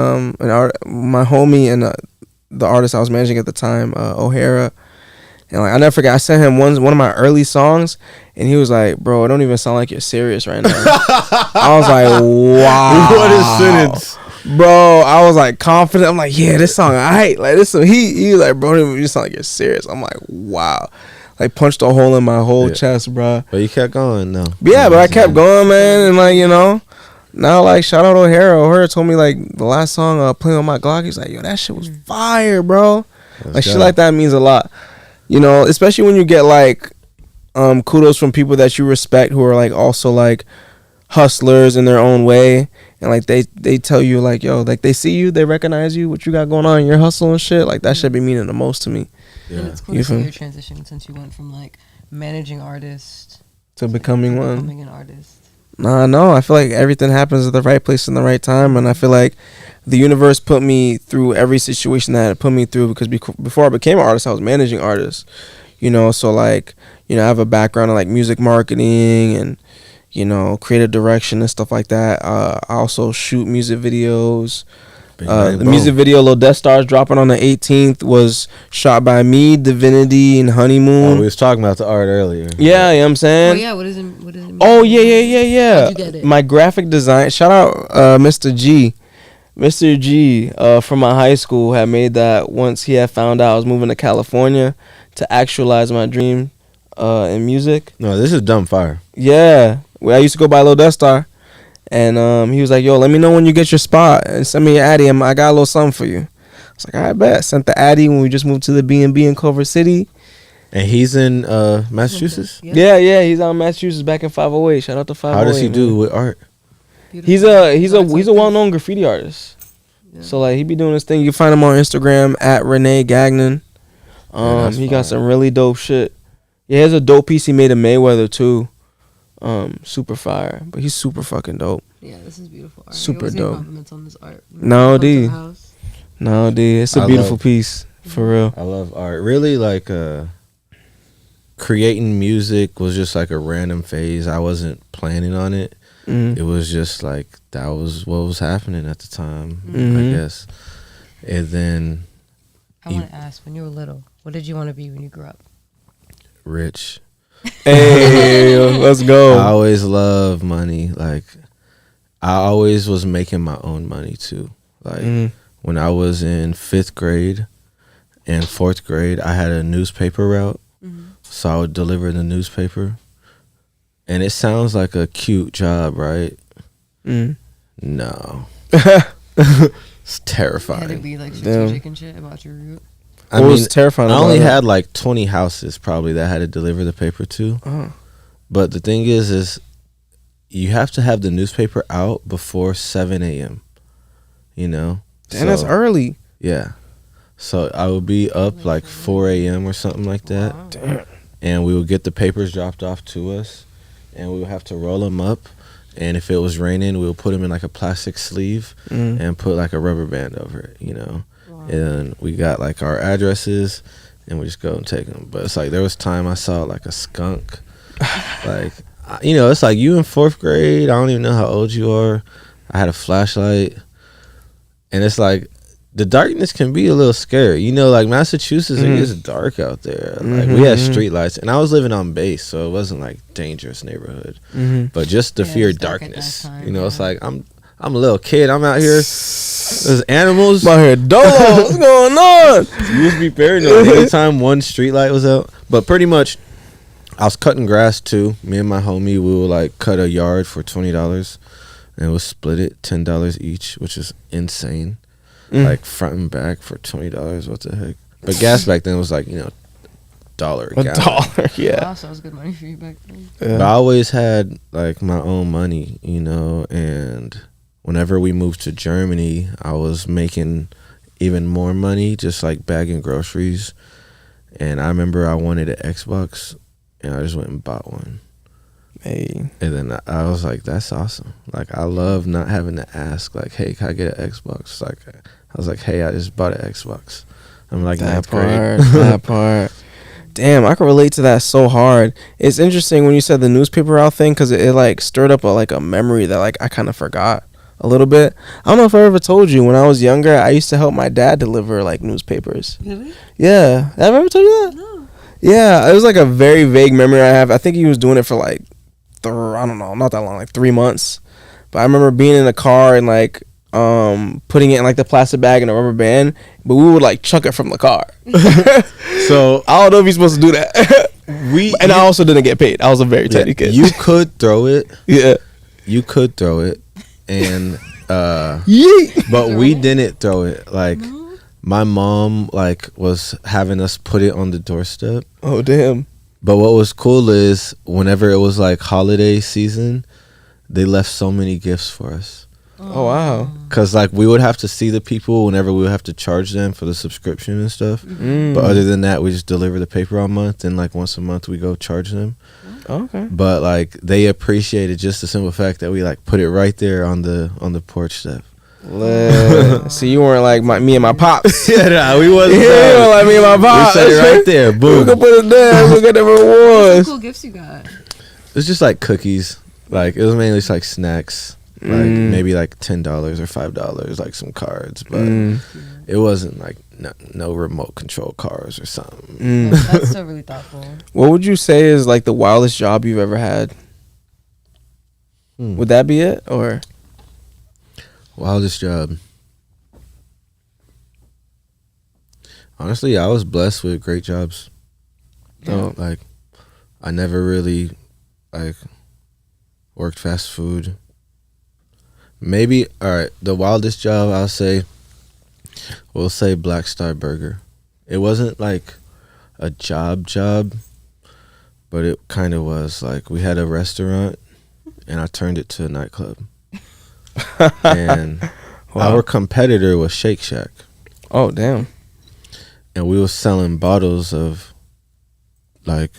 Speaker 1: and the artist I was managing at the time, O'Hara. And like I never forget, I sent him one of my early songs, and he was like, "Bro, it don't even sound like you're serious right now." I was like, "Wow,
Speaker 3: what a sentence,
Speaker 1: bro!" I was like confident. I'm like, "Yeah, this song, alright." Like this, he was like, "Bro, it don't even sound like you're serious." I'm like, "Wow." Like punched a hole in my whole chest, bro.
Speaker 3: But you kept going, though.
Speaker 1: Yeah, but I kept going, man, and like now like shout out O'Hara. O'Hara told me like the last song playing on my Glock. He's like, yo, that shit was fire, bro. Like shit like that means a lot, especially when you get like kudos from people that you respect who are like also like hustlers in their own way, and like they tell you like, yo, like they see you, they recognize you, what you got going on in your hustle and shit. Like that should be meaning the most to me.
Speaker 2: Yeah. And it's cool to see your transition since you went from like managing artist
Speaker 1: to becoming
Speaker 2: an artist.
Speaker 1: Nah, no, I feel like everything happens at the right place in the right time, and I feel like the universe put me through every situation that it put me through because before I became an artist, I was managing artists, so like you know, I have a background in like music marketing and, you know, creative direction and stuff like that. I also shoot music videos. The music video Lil Death Stars dropping on the 18th was shot by me, Divinity, and Honeymoon.
Speaker 3: We was talking about the art earlier.
Speaker 1: Yeah, you know what I'm saying?
Speaker 2: Oh yeah, what does it mean?
Speaker 1: Oh yeah.
Speaker 2: How'd you get it?
Speaker 1: My graphic design. Shout out Mr. G. Mr. G from my high school had made that once he had found out I was moving to California to actualize my dream in music.
Speaker 3: No, this is dumb fire.
Speaker 1: Yeah. I used to go by Lil Death Star. And he was like, yo, let me know when you get your spot and send me your Addy. I got a little something for you. I was like, all right, bet. Sent the Addy when we just moved to the B&B in Culver City.
Speaker 3: And he's in Massachusetts?
Speaker 1: Yeah, he's out in Massachusetts back in 508. Shout out to 508.
Speaker 3: How does he do with art?
Speaker 1: He's a well-known graffiti artist. Yeah. So like he be doing this thing. You can find him on Instagram at Renee Gagnon. He got some really dope shit. Yeah, he has a dope piece he made of Mayweather too. Super fire, but he's super fucking dope.
Speaker 2: Yeah, this is beautiful art.
Speaker 1: Super dope.
Speaker 2: Compliments on this art.
Speaker 1: No, D. It's a beautiful piece for real.
Speaker 3: I love art. Really, like creating music was just like a random phase. I wasn't planning on it. Mm-hmm. It was just like that was what was happening at the time, I guess. And then
Speaker 2: I want to ask, when you were little, what did you want to be when you grew up?
Speaker 3: Rich.
Speaker 1: Hey, let's go.
Speaker 3: I always loved money. Like I always was making my own money too. Like when I was in 5th grade and 4th grade, I had a newspaper route. So I would deliver the newspaper. And it sounds like a cute job, right? No. It's terrifying.
Speaker 2: You had to be like strategic and shit about your route.
Speaker 3: I mean, was terrifying. I only had like 20 houses probably that I had to deliver the paper to. But the thing is you have to have the newspaper out before 7 a.m. You know?
Speaker 1: Damn, that's early.
Speaker 3: Yeah. So I would be up like 4 a.m. or something like that. Wow. Damn. And we would get the papers dropped off to us. And we would have to roll them up. And if it was raining, we would put them in like a plastic sleeve and put like a rubber band over it, you know? And we got like our addresses and we just go and take them. But it's like there was time I saw like a skunk. Like, you know, it's like you in 4th grade. I don't even know how old you are. I had a flashlight. And it's like the darkness can be a little scary. You know, like Massachusetts, it gets dark out there. Like we had street lights. And I was living on base, so it wasn't like dangerous neighborhood. But just the fear of darkness. You know, it's like I'm a little kid. I'm out here. There's animals.
Speaker 1: I'm out here. Dolo, what's going on?
Speaker 3: You used to be paranoid anytime one street light was out. But pretty much, I was cutting grass too. Me and my homie, we would like cut a yard for $20, and we'll split it $10 each, which is insane. Like front and back for $20. What the heck? But gas back then was like, you know, $1 a gallon.
Speaker 1: $1, yeah.
Speaker 2: Wow, so it was good money for you back then.
Speaker 3: Yeah. But I always had like my own money, you know, and whenever we moved to Germany, I was making even more money, just like bagging groceries. And I remember I wanted an Xbox, and I just went and bought one.
Speaker 1: Hey.
Speaker 3: And then I was like, that's awesome. Like, I love not having to ask, like, hey, can I get an Xbox? Like, I was like, hey, I just bought an Xbox. I'm like,
Speaker 1: that part. Damn, I can relate to that so hard. It's interesting when you said the newspaper route thing, because it like stirred up a memory that like I kind of forgot a little bit. I don't know if I ever told you, when I was younger, I used to help my dad deliver like newspapers.
Speaker 2: Really?
Speaker 1: Yeah. Have I ever told you that?
Speaker 2: No.
Speaker 1: Yeah, it was like a very vague memory I have. I think he was doing it for like, I don't know, not that long, like 3 months. But I remember being in the car and like putting it in like the plastic bag and a rubber band, but we would like chuck it from the car.
Speaker 3: So
Speaker 1: I don't know if you're supposed to do that. I also didn't get paid. I was a very tiny kid.
Speaker 3: You could throw it.
Speaker 1: Yeah.
Speaker 3: You could throw it. And
Speaker 1: Yeet.
Speaker 3: But we didn't throw it. Like my mom like was having us put it on the doorstep.
Speaker 1: Oh damn.
Speaker 3: But what was cool is whenever it was like holiday season, they left so many gifts for us.
Speaker 1: Oh wow.
Speaker 3: Cause like we would have to see the people whenever we would have to charge them for the subscription and stuff. But other than that, we just deliver the paper all month, and like once a month we go charge them.
Speaker 1: Okay.
Speaker 3: But like they appreciated just the simple fact that we like put it right there on the porch step.
Speaker 1: See, you weren't like me and my pops.
Speaker 3: Yeah, nah, we wasn't.
Speaker 1: You weren't like me and my pops.
Speaker 3: We said it right there.
Speaker 1: We
Speaker 3: Boom.
Speaker 1: can put it there. Look at the
Speaker 2: What
Speaker 1: rewards.
Speaker 2: cool gifts you got?
Speaker 3: It's just like cookies. Like, it was mainly just like snacks. Like maybe like $10 or $5, like some cards, but it wasn't like no remote control cars or something.
Speaker 2: Yeah, that's still really thoughtful.
Speaker 1: What would you say is like the wildest job you've ever had? Would that be it, or
Speaker 3: Wildest job? Honestly, I was blessed with great jobs.
Speaker 1: Yeah.
Speaker 3: Like, I never really like worked fast food. Maybe, all right, the wildest job we'll say Black Star Burger. It wasn't like a job, but it kind of was. Like, we had a restaurant, and I turned it to a nightclub. And our competitor was Shake Shack.
Speaker 1: Oh, damn.
Speaker 3: And we was selling bottles of, like,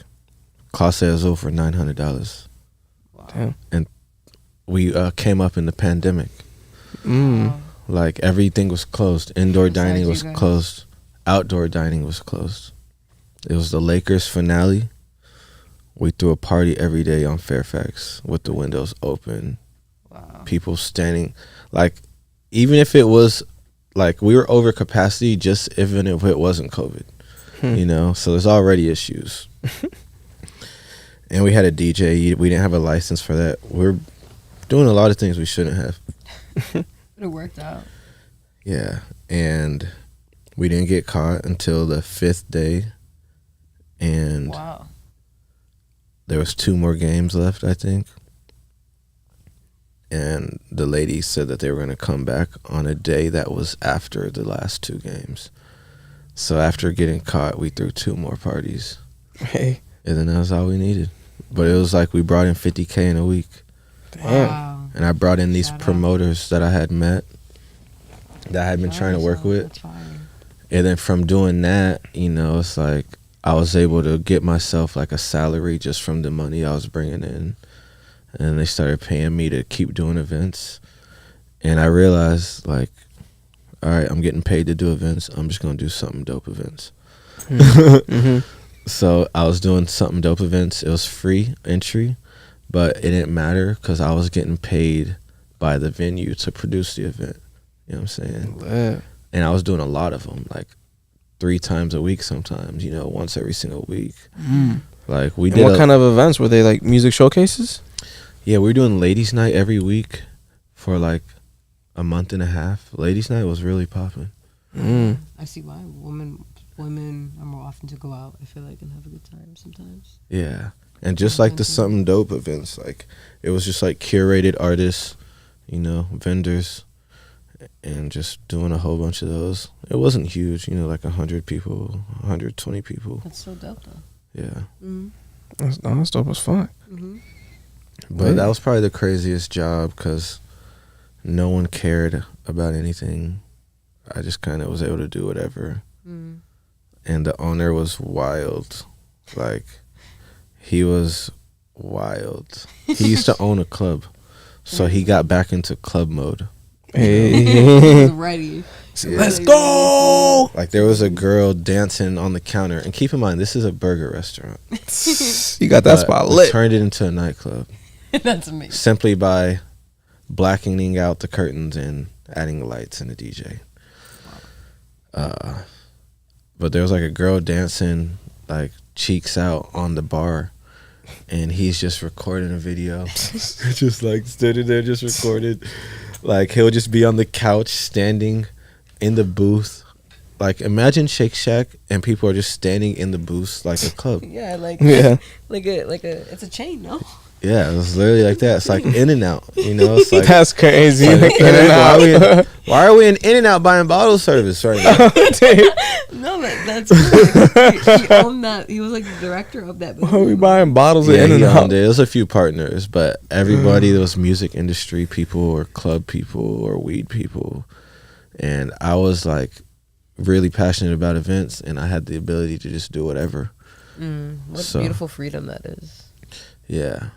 Speaker 3: Clase Azul for $900.
Speaker 2: Wow.
Speaker 1: Damn.
Speaker 3: And we came up in the pandemic.
Speaker 2: Wow.
Speaker 3: Like, everything was closed. Indoor
Speaker 2: Besides
Speaker 3: dining
Speaker 2: you
Speaker 3: was
Speaker 2: guys.
Speaker 3: closed. Outdoor dining was closed. It was the Lakers finale. We threw a party every day on Fairfax with the windows open.
Speaker 2: Wow.
Speaker 3: People standing. Like, even if it was, like, we were over capacity, just even if it wasn't COVID. You know? So there's already issues. And we had a DJ. We didn't have a license for that. We're doing a lot of things we shouldn't have.
Speaker 2: It worked out.
Speaker 3: Yeah. And we didn't get caught until the 5th day. And
Speaker 2: Wow.
Speaker 3: there was 2 more games left, I think. And the lady said that they were going to come back on a day that was after the last 2 games. So after getting caught, we threw 2 more parties.
Speaker 1: Hey.
Speaker 3: And then that was all we needed. But it was like we brought in $50K in a week.
Speaker 1: Damn.
Speaker 2: Wow.
Speaker 3: And I brought in these
Speaker 2: Shout out.
Speaker 3: promoters that I had met, that I had been trying to work with.
Speaker 2: That's fine.
Speaker 3: And then from doing that, you know, it's like I was able to get myself like a salary just from the money I was bringing in. And they started paying me to keep doing events. And I realized, like, all right, I'm getting paid to do events. I'm just going to do something dope events. So I was doing something dope events. It was free entry, but it didn't matter because I was getting paid by the venue to produce the event. You know what I'm saying?
Speaker 1: Yeah.
Speaker 3: And I was doing a lot of them, like 3 times a week sometimes, you know, once every single week. Like, we
Speaker 1: And
Speaker 3: did
Speaker 1: what kind of events were they? Like music showcases?
Speaker 3: Yeah, we were doing ladies' night every week for like a month and a half. Ladies' night was really popping.
Speaker 2: I see why women are more often to go out, I feel like, and have a good time sometimes.
Speaker 3: Yeah. And just like the something dope events, like it was just like curated artists, you know, vendors, and just doing a whole bunch of those. It wasn't huge, you know, like 100 people, 120 people.
Speaker 2: That's so dope, though.
Speaker 3: Yeah.
Speaker 1: That's dope as fuck.
Speaker 3: But that was probably the craziest job because no one cared about anything. I just kind of was able to do whatever. And the owner was wild. Like, he was wild. He used to own a club. So he got back into club mode.
Speaker 1: Hey.
Speaker 2: Ready.
Speaker 3: Yeah.
Speaker 1: Let's go.
Speaker 3: Like, there was a girl dancing on the counter. And keep in mind, this is a burger restaurant.
Speaker 1: You got that
Speaker 3: But
Speaker 1: spot
Speaker 3: we
Speaker 1: lit.
Speaker 3: turned it into a nightclub.
Speaker 2: That's amazing.
Speaker 3: Simply by blackening out the curtains and adding lights and a DJ. But there was like a girl dancing like cheeks out on the bar, and he's just recording a video. Just like standing there, just recorded. Like, he'll just be on the couch standing in the booth. Like, imagine Shake Shack and people are just standing in the booths like a club.
Speaker 2: Yeah, like
Speaker 1: Yeah.
Speaker 2: like a it's a chain, no?
Speaker 3: Yeah, it was literally like that. It's like In and Out, you know. It's like,
Speaker 1: That's crazy.
Speaker 3: like, why are we in In and Out buying bottle service right now?
Speaker 2: No, that's cool. He owned that. He was like the director of that.
Speaker 1: Why are we buying bottles of
Speaker 3: Yeah,
Speaker 1: In and
Speaker 3: he
Speaker 1: Out?
Speaker 3: owned it. There was a few partners, but everybody that was music industry people or club people or weed people. And I was like really passionate about events, and I had the ability to just do whatever.
Speaker 2: What
Speaker 3: So-
Speaker 2: beautiful freedom that is.
Speaker 3: Yeah.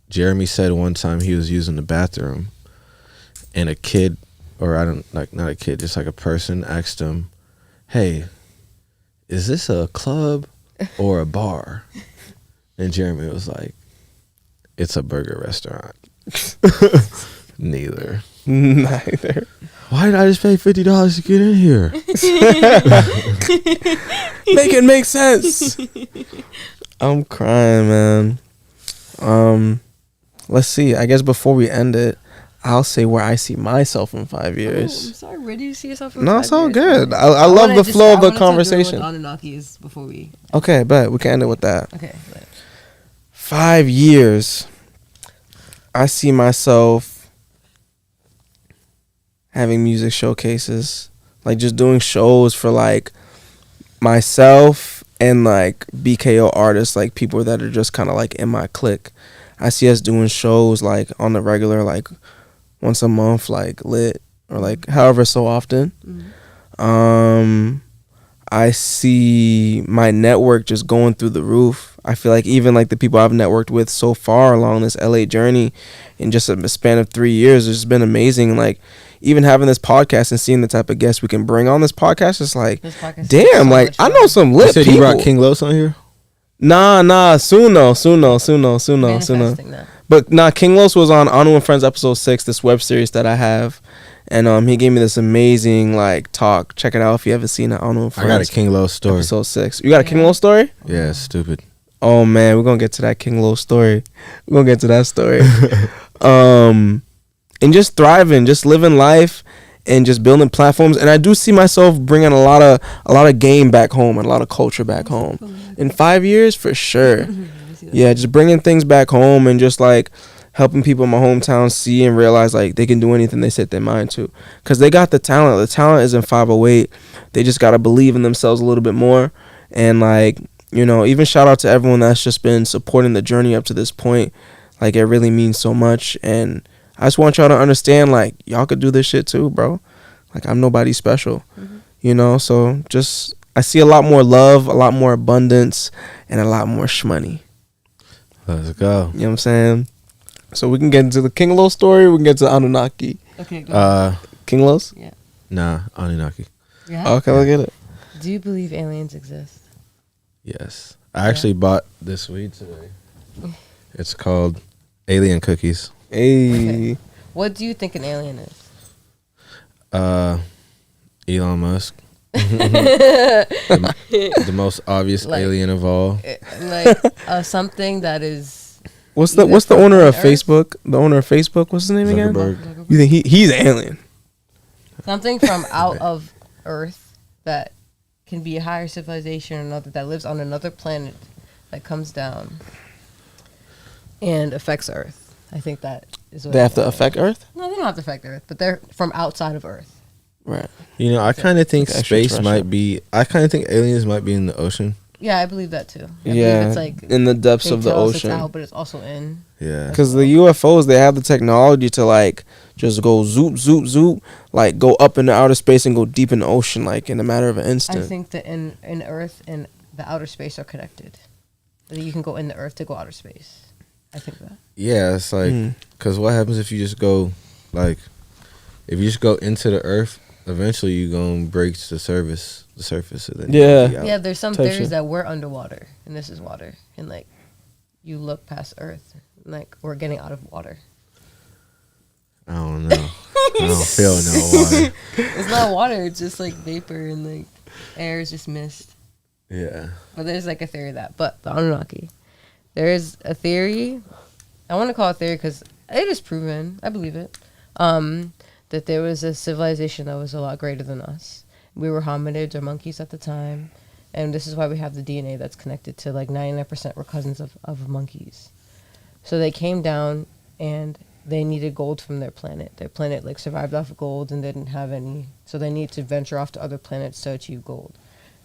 Speaker 3: Jeremy said one time he was using the bathroom, and a kid or I don't like not a kid, just like a person asked him, "Hey, is this a club or a bar?" And Jeremy was like, "It's a burger restaurant." Neither. Why did I just pay $50 to get in here?
Speaker 1: Make it make sense. I'm crying, man. Let's see. I guess before we end it, I'll say where I see myself in 5
Speaker 2: Oh,
Speaker 1: years.
Speaker 2: I'm sorry. Where do you see yourself in
Speaker 1: No,
Speaker 2: 5
Speaker 1: it's all
Speaker 2: years?
Speaker 1: good. I love the flow of the conversation.
Speaker 2: Anunnaki is before we.
Speaker 1: Okay, but we can end it with that.
Speaker 2: Okay.
Speaker 1: 5 years. I see myself having music showcases, like just doing shows for like myself and like BKO artists, like people that are just kind of like in my clique. I see us doing shows like on the regular, like once a month, like lit, or like however so often. I see my network just going through the roof. I feel like even like the people I've networked with so far along this LA journey in just a span of 3 years, it's been amazing. Like even having this podcast and seeing the type of guests we can bring on this podcast, it's like, damn, so like I know some lit
Speaker 3: you said
Speaker 1: people.
Speaker 3: You brought King Los on here?
Speaker 1: Nah, soon. But nah, King Los was on Anu and Friends episode 6, this web series that I have. And he gave me this amazing like talk. Check it out if you haven't seen it. Anu and Friends.
Speaker 3: I got a King Los story.
Speaker 1: Episode 6. You got a King Los story?
Speaker 3: Yeah, it's stupid.
Speaker 1: Oh man, we're gonna get to that King Los story. We're gonna get to that story. And just thriving, just living life, and just building platforms. And I do see myself bringing a lot of game back home and a lot of culture back home. In 5 years, for sure. Yeah, just bringing things back home and just like helping people in my hometown see and realize like they can do anything they set their mind to, because they got the talent. The talent is in 508. They just got to believe in themselves a little bit more. And like, you know, even shout out to everyone that's just been supporting the journey up to this point. Like it really means so much. And I just want y'all to understand, like, y'all could do this shit too, bro. Like I'm nobody special, you know. So just I see a lot more love, a lot more abundance, and a lot more shmoney.
Speaker 3: Let's go.
Speaker 1: You know what I'm saying? So we can get into the King Los story. We can get to Anunnaki.
Speaker 2: Okay. Go
Speaker 1: King Los?
Speaker 2: Yeah.
Speaker 3: Nah, Anunnaki.
Speaker 2: Yeah.
Speaker 1: Okay, let's get it.
Speaker 2: Do you believe aliens exist?
Speaker 3: Yes. I actually bought this weed today. It's called Alien Cookies.
Speaker 1: Hey.
Speaker 2: Okay. What do you think an alien is?
Speaker 3: Elon Musk. the most obvious
Speaker 2: Like,
Speaker 3: alien of all.
Speaker 2: Like something that is.
Speaker 1: What's the owner of Facebook? The owner of Facebook, what's his name again?
Speaker 3: Zuckerberg.
Speaker 1: You think he's an alien?
Speaker 2: Something from out of Earth that can be a higher civilization or another that lives on another planet that comes down and affects Earth. I think that is what
Speaker 1: They have to affect Earth?
Speaker 2: No, they don't have to affect Earth, but they're from outside of Earth.
Speaker 1: Right.
Speaker 3: You know, I kind of think
Speaker 1: Like
Speaker 3: space
Speaker 1: extraterrestrial.
Speaker 3: might be. I kind of think aliens might be in the ocean.
Speaker 2: Yeah, I believe that too. I believe
Speaker 1: Yeah,
Speaker 2: it's like
Speaker 1: in the depths
Speaker 2: they
Speaker 1: of the
Speaker 2: tell us it's
Speaker 1: ocean.
Speaker 2: out, but it's also in.
Speaker 3: Yeah.
Speaker 1: Because the UFOs, they have the technology to like just go zoop, zoop, zoop, like go up into outer space and go deep in the ocean, like in a matter of an instant.
Speaker 2: I think that in Earth and the outer space are connected. That you can go in the Earth to go outer space. I think that.
Speaker 3: Yeah, it's like, because what happens if you just go, like, if you just go into the Earth, eventually you're going to break the surface. And then you'll be out.
Speaker 2: Yeah, there's some
Speaker 1: Type
Speaker 2: theories
Speaker 1: shit.
Speaker 2: that we're underwater and this is water. And like, you look past Earth, like we're getting out of water.
Speaker 3: I don't know. I don't feel no water.
Speaker 2: It's not water, it's just like vapor and like air is just mist.
Speaker 3: Yeah.
Speaker 2: But there's like a theory of that. But the Anunnaki, there is a theory. I want to call it theory because it is proven. I believe it. That there was a civilization that was a lot greater than us. We were hominids or monkeys at the time. And this is why we have the DNA that's connected to like 99% we're cousins of monkeys. So they came down and they needed gold from their planet. Their planet like survived off of gold and didn't have any. So they needed to venture off to other planets to achieve gold.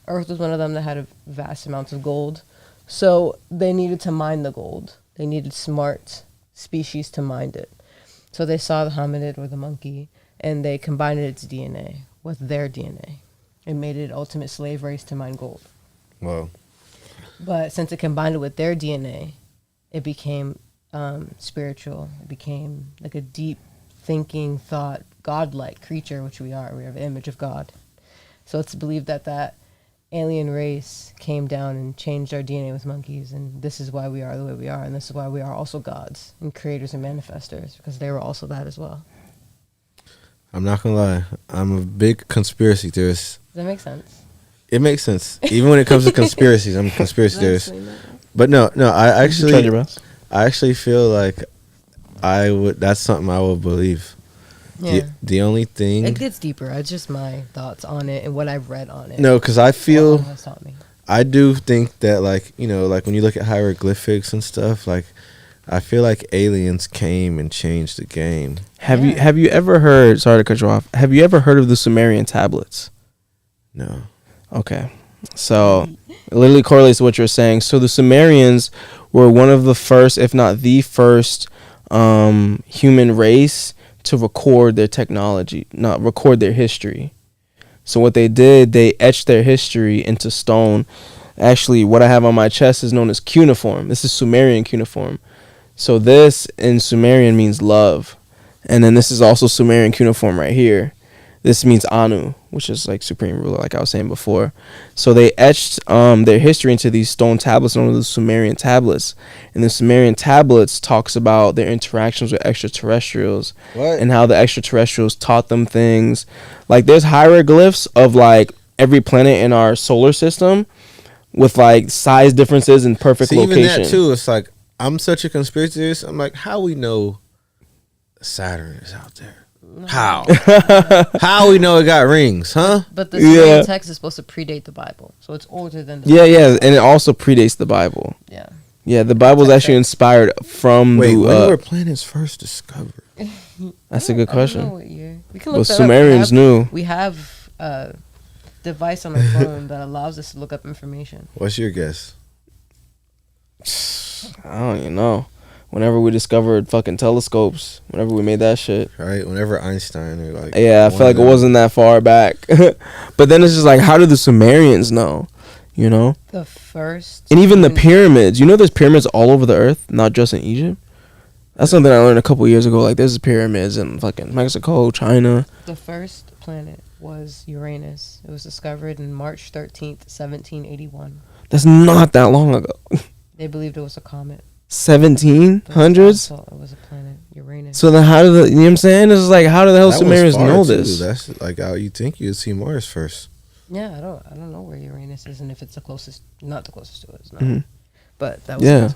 Speaker 2: Earth was one of them that had a vast amounts of gold. So they needed to mine the gold. They needed smart species to mine it. So they saw the hominid or the monkey and they combined its DNA with their DNA and made it ultimate slave race to mine gold.
Speaker 3: Well,
Speaker 2: But since it combined it with their DNA, it became spiritual. It became like a deep thinking, thought, godlike creature, which we are. We are the image of God. So it's believed that that alien race came down and changed our DNA with monkeys, and this is why we are the way we are, and this is why we are also gods and creators and manifestors, because they were also that as well.
Speaker 3: I'm not gonna lie. I'm a big conspiracy theorist.
Speaker 2: Does that make sense?
Speaker 3: It makes sense. Even when it comes to conspiracies, I'm a conspiracy theorist. But no, I actually feel like I would. That's something I would believe.
Speaker 2: Yeah.
Speaker 3: The only thing.
Speaker 2: It gets deeper. It's just my thoughts on it and what I've read on it.
Speaker 3: No, because I feel.
Speaker 2: What has taught me.
Speaker 3: I do think that, like, you know, like when you look at hieroglyphics and stuff, like, I feel like aliens came and changed the game.
Speaker 1: Have you ever heard? Sorry to cut you off. Have you ever heard of the Sumerian tablets?
Speaker 3: No.
Speaker 1: Okay, so it literally correlates to what you're saying. So the Sumerians were one of the first, if not the first, human race to record their technology, not record their history. So what they did, they etched their history into stone. Actually, what I have on my chest is known as cuneiform. This is Sumerian cuneiform. So this in Sumerian means love. And then this is also Sumerian cuneiform right here. This means Anu, which is like supreme ruler, like I was saying before. So they etched their history into these stone tablets known as the Sumerian tablets. And the Sumerian tablets talks about their interactions with extraterrestrials.
Speaker 3: What?
Speaker 1: And how the extraterrestrials taught them things. Like there's hieroglyphs of like every planet in our solar system with like size differences and perfect location.
Speaker 3: Even that too, it's like, I'm such a conspiracy theorist. I'm like, how we know Saturn is out there? How? How we know it got rings, huh?
Speaker 2: But the Sumerian text is supposed to predate the Bible, so it's older than the Bible.
Speaker 1: Yeah, and it also predates the Bible. Yeah, the Bible is actually inspired from
Speaker 3: when were planets first discovered?
Speaker 1: That's a good question.
Speaker 2: I don't know what year. We can look
Speaker 1: Well,
Speaker 2: that
Speaker 1: Sumerians
Speaker 2: up.
Speaker 1: knew.
Speaker 2: We have a device on our phone that allows us to look up information.
Speaker 3: What's your guess?
Speaker 1: I don't even know. Whenever we discovered fucking telescopes, whenever we made that shit.
Speaker 3: Right, whenever Einstein or like.
Speaker 1: Yeah, I feel like it wasn't that far back. But then it's just like, how did the Sumerians know? You know?
Speaker 2: The first.
Speaker 1: And even the pyramids. You know there's pyramids all over the earth, not just in Egypt? That's something I learned a couple years ago. Like, there's pyramids in fucking Mexico, China.
Speaker 2: The first planet was Uranus. It was discovered in March 13th, 1781.
Speaker 1: That's not that long ago.
Speaker 2: They believed it was a comet.
Speaker 1: 1700s?
Speaker 2: It was a planet, Uranus.
Speaker 1: So then how did you know what I'm saying? It's like, how did the hell Sumerians know this?
Speaker 3: That's like how you think you'd see Mars first.
Speaker 2: Yeah, I don't know where Uranus is and if it's the closest, not the closest to us. No.
Speaker 1: Mm-hmm.
Speaker 2: But that was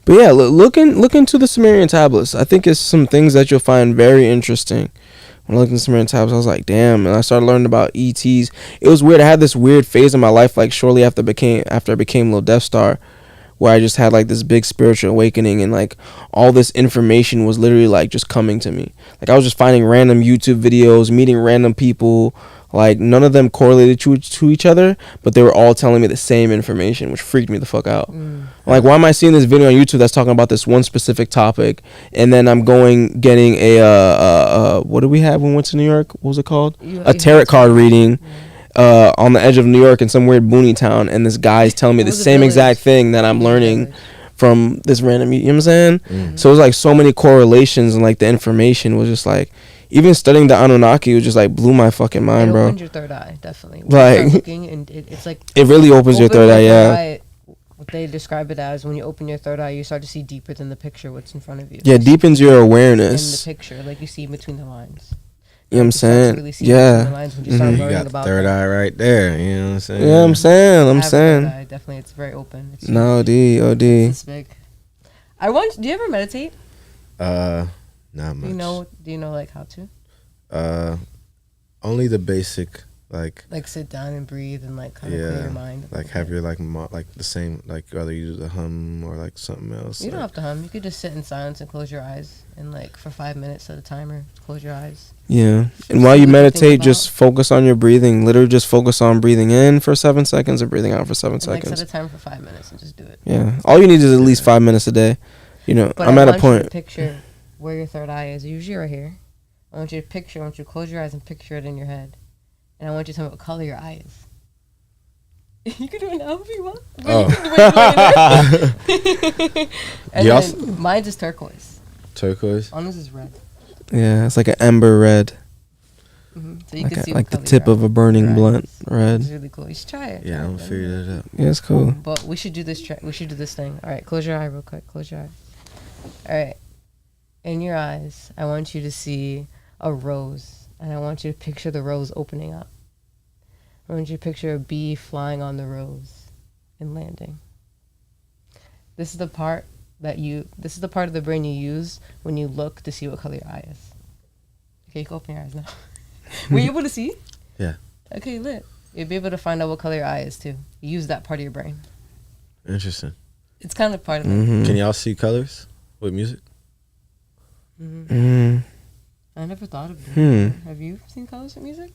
Speaker 1: But yeah, look into the Sumerian tablets. I think it's some things that you'll find very interesting. When I looked at the Sumerian tablets, I was like, damn. And I started learning about ETs. It was weird. I had this weird phase in my life, like shortly after I became Little Death Star, where I just had like this big spiritual awakening, and like all this information was literally like just coming to me. Like I was just finding random YouTube videos, meeting random people. Like none of them correlated to each other, but they were all telling me the same information, which freaked me the fuck out. Like, why am I seeing this video on YouTube that's talking about this one specific topic, and then I'm getting a what did we have when we went to New York? What was it called? A tarot card reading. On the edge of New York in some weird boony town, and this guy's telling me the same exact thing that I'm learning from this random, you know what I'm saying? Mm-hmm. So it was like so many correlations, and like the information was just like, even studying the Anunnaki was just like blew my fucking mind, bro. It opened
Speaker 2: your third eye, definitely.
Speaker 1: Like,
Speaker 2: looking, and it's like
Speaker 1: it really opens your third eye, yeah.
Speaker 2: What they describe it as, when you open your third eye, you start to see deeper than the picture, what's in front of you.
Speaker 1: Yeah, deepens your awareness.
Speaker 2: In the picture, like you see between the lines.
Speaker 1: You know what I'm saying?
Speaker 2: Really
Speaker 1: yeah.
Speaker 2: You got
Speaker 3: the third eye right there. You know what I'm saying?
Speaker 1: Yeah, I'm saying.
Speaker 2: Definitely, it's very open. It's
Speaker 1: OD.
Speaker 2: It's big. Do you ever meditate?
Speaker 3: Not much.
Speaker 2: Do you know like how to?
Speaker 3: Only the basic, like
Speaker 2: sit down and breathe and like kind of clear your mind.
Speaker 3: Like have your like the same, like whether you do the hum or like something else.
Speaker 2: You don't have to hum. You could just sit in silence and close your eyes, and like for 5 minutes, set a timer. Close your eyes.
Speaker 1: Yeah, and while you meditate, just focus on your breathing. Literally, just focus on breathing in for 7 seconds and breathing out for 7 seconds.
Speaker 2: Like set a timer for 5 minutes and just do it.
Speaker 1: Yeah, all you need is at least 5 minutes a day. You know,
Speaker 2: but
Speaker 1: I'm at a point.
Speaker 2: I want you to picture where your third eye is. Usually right here. I want you to close your eyes and picture it in your head. And I want you to tell me what color your eye is. You can do it now if you want. And then mine is turquoise.
Speaker 3: Turquoise?
Speaker 2: Honest is red.
Speaker 1: Yeah, it's like an ember red.
Speaker 2: So you
Speaker 1: Like,
Speaker 2: can see
Speaker 1: like the
Speaker 2: what
Speaker 1: tip
Speaker 2: color
Speaker 1: of a burning
Speaker 2: your
Speaker 1: blunt
Speaker 2: eyes.
Speaker 1: red.
Speaker 2: It's really cool. You should try it.
Speaker 3: Yeah, I'm gonna figure that out.
Speaker 1: Yeah, it's cool.
Speaker 2: But we should do this. We should do this thing. All right, close your eye real quick. Close your eye. All right. In your eyes, I want you to see a rose, and I want you to picture the rose opening up. I want you to picture a bee flying on the rose and landing. This is the part This is the part of the brain you use when you look to see what color your eye is. Okay, you can open your eyes now. Were you able to see?
Speaker 3: Yeah.
Speaker 2: Okay, lit. You'll be able to find out what color your eye is too. You use that part of your brain.
Speaker 3: Interesting.
Speaker 2: It's kind of part of it.
Speaker 1: Mm-hmm.
Speaker 3: Can y'all see colors with music?
Speaker 2: I never thought of it. Have you seen colors with music?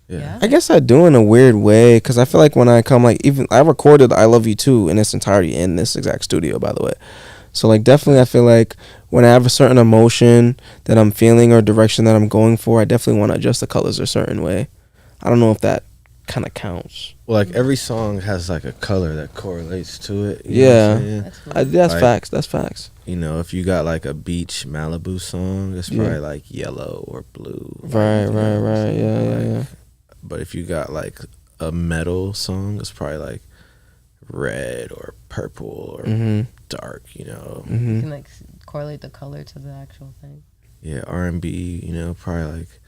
Speaker 3: Yeah.
Speaker 1: I guess I do in a weird way, because I feel like when I come, like, even I recorded I Love You Too in its entirety in this exact studio, by the way. So, like, definitely I feel like when I have a certain emotion that I'm feeling or direction that I'm going for, I definitely want to adjust the colors a certain way. I don't know if that kind of counts.
Speaker 3: Well, like every song has like a color that correlates to it.
Speaker 1: Yeah.
Speaker 2: That's cool.
Speaker 1: That's
Speaker 3: Like-
Speaker 1: facts. That's facts.
Speaker 3: You know, if you got like a beach Malibu song, it's
Speaker 1: Yeah.
Speaker 3: probably like yellow or blue.
Speaker 1: Right,
Speaker 3: You know
Speaker 1: right,
Speaker 3: what I'm
Speaker 1: right.
Speaker 3: saying?
Speaker 1: Yeah, yeah,
Speaker 3: Like,
Speaker 1: yeah.
Speaker 3: But if you got like a metal song, it's probably like red or purple or
Speaker 1: Mm-hmm.
Speaker 3: dark. You know,
Speaker 2: You
Speaker 1: Mm-hmm.
Speaker 2: can like correlate the color to the actual thing.
Speaker 3: yeah, R&B. You know, probably like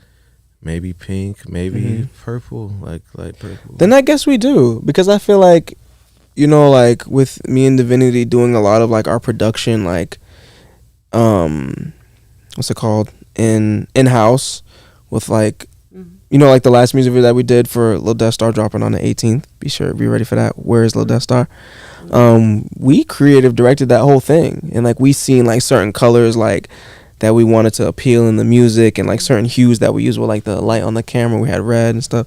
Speaker 3: maybe pink, maybe
Speaker 1: Mhm.
Speaker 3: purple, like light purple.
Speaker 1: Then I guess we do, because I feel like, you know, like with me and Divinity doing a lot of like our production, like, what's it called, in house, with like, you know, like the last music video that we did for Lil Death Star dropping on the 18th. Be sure, be ready for that. Where is Lil Death Star? We creative directed that whole thing, and like we seen like certain colors like that we wanted to appeal in the music, and like certain hues that we use with like the light on the camera. We had red and stuff.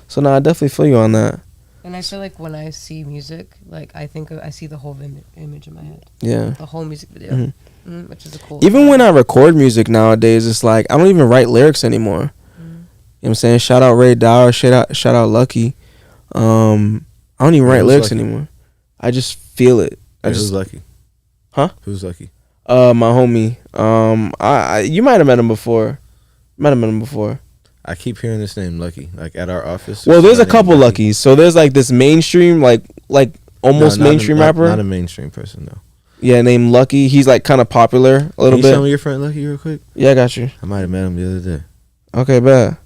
Speaker 1: So no, I definitely feel you on that.
Speaker 2: And I feel like when I see music, like I see the whole image in my head.
Speaker 1: Yeah.
Speaker 2: The whole music video,
Speaker 1: Mhm.
Speaker 2: which is a cool.
Speaker 1: Even when I record music nowadays, it's like I don't even write lyrics anymore. You know what I'm saying? Shout out Ray Dower, shout out Lucky. I don't even write
Speaker 3: who's
Speaker 1: lyrics
Speaker 3: Lucky?
Speaker 1: anymore. I just feel it. I
Speaker 3: Who's
Speaker 1: just
Speaker 3: lucky?
Speaker 1: Huh?
Speaker 3: Who's lucky?
Speaker 1: my homie. I you might have met him before.
Speaker 3: I keep hearing this name, Lucky, like at our office.
Speaker 1: Well, there's a
Speaker 3: somebody
Speaker 1: couple
Speaker 3: named Lucky.
Speaker 1: Luckies. So there's like this mainstream, like almost
Speaker 3: No, not
Speaker 1: mainstream
Speaker 3: not-
Speaker 1: rapper.
Speaker 3: Not a mainstream person, though.
Speaker 1: Yeah, named Lucky. He's like kind of popular a little
Speaker 3: Can you
Speaker 1: bit.
Speaker 3: show me your friend Lucky real quick?
Speaker 1: Yeah, I got you.
Speaker 3: I might have met him the other day.
Speaker 1: Okay, bet.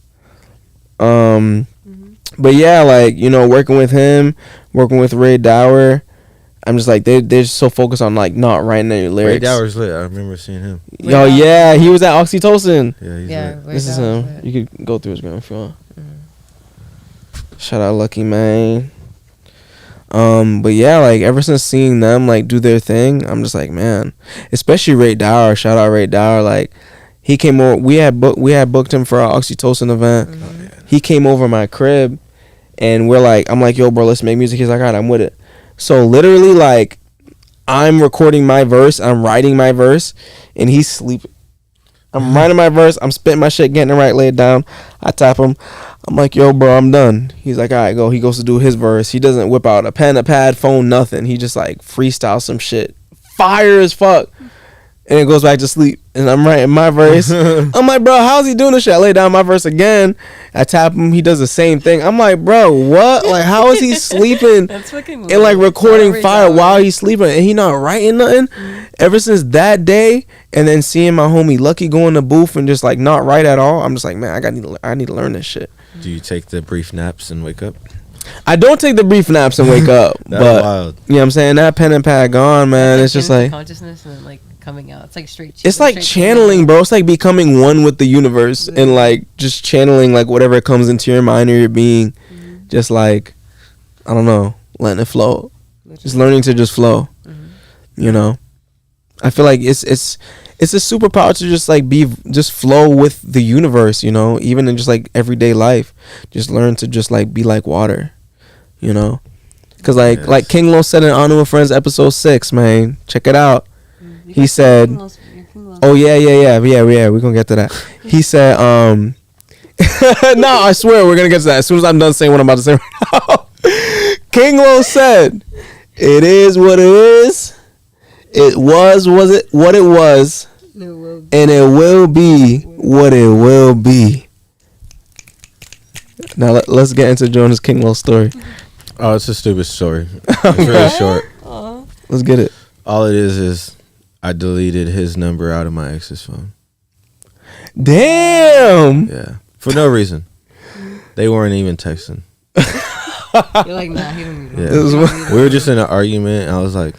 Speaker 1: But yeah, like, you know, working with him, working with Ray Dower, I'm just like they're just so focused on like not writing any lyrics.
Speaker 3: Ray Dower's lit. I remember seeing him.
Speaker 1: Yo, yeah, he was at Oxytocin.
Speaker 3: Yeah, he's
Speaker 2: Yeah,
Speaker 3: lit.
Speaker 2: Ray
Speaker 1: This is
Speaker 2: Dower's
Speaker 1: him.
Speaker 2: lit.
Speaker 1: You could go through his gram if you want. Shout out Lucky, man. But yeah, like ever since seeing them like do their thing, I'm just like, man, especially Ray Dower. Shout out Ray Dower. Like he came over. We had booked him for our Oxytocin event.
Speaker 3: Oh, yeah.
Speaker 1: He came over my crib, and I'm like, yo, bro, let's make music. He's like, all right, I'm with it. So literally, like, I'm recording my verse, I'm writing my verse, and he's sleeping. I'm writing my verse, I'm spitting my shit, getting it right, lay it down. I tap him. I'm like, yo, bro, I'm done. He's like, all right, go. He goes to do his verse. He doesn't whip out a pen, a pad, phone, nothing. He just like freestyle some shit, fire as fuck, and it goes back to sleep. And I'm writing my verse. I'm like, bro, how's he doing this shit? I lay down my verse again. I tap him. He does the same thing. I'm like, bro, what? Like, how is he sleeping
Speaker 2: That's fucking
Speaker 1: and like
Speaker 2: lit.
Speaker 1: recording
Speaker 2: Ray
Speaker 1: fire
Speaker 2: Dower.
Speaker 1: while he's sleeping, and he not writing nothing? Ever since that day, and then seeing my homie Lucky go in the booth and just like not write at all, I'm just like, man, I need to learn this shit.
Speaker 3: Do you take the brief naps and wake up?
Speaker 1: I don't take the brief naps and wake up,
Speaker 3: That's
Speaker 1: but
Speaker 3: wild.
Speaker 1: you know what I'm saying? That pen and pad gone, man. It's just like
Speaker 2: consciousness and then like coming out. It's like straight.
Speaker 1: it's like channeling, bro. It's like becoming one with the universe and like just channeling like whatever comes into your mind or your being. Just like, I don't know, letting it flow. Just learning to just flow. You know, I feel like it's a superpower to just like just flow with the universe. You know, even in just like everyday life, just learn to just like be like water. You know, because
Speaker 3: Yes.
Speaker 1: like King Lo said in Anu and Friends episode 6, man, check it out. He said, oh yeah, we're gonna get to that. He said, no, I swear we're gonna get to that as soon as I'm done saying what I'm about to say right now. King Lo said, it is what it is. It was it what it was.
Speaker 2: No
Speaker 1: and it will be what it will be. Now let's get into Jonas Kingwell's story.
Speaker 3: Oh, it's a stupid story. It's really short.
Speaker 1: Let's get it.
Speaker 3: All it is I deleted his number out of my ex's phone.
Speaker 1: Damn.
Speaker 3: Yeah, for no reason. They weren't even texting.
Speaker 2: You're like, nah, he don't need
Speaker 3: Yeah. We were just in an argument. I was like,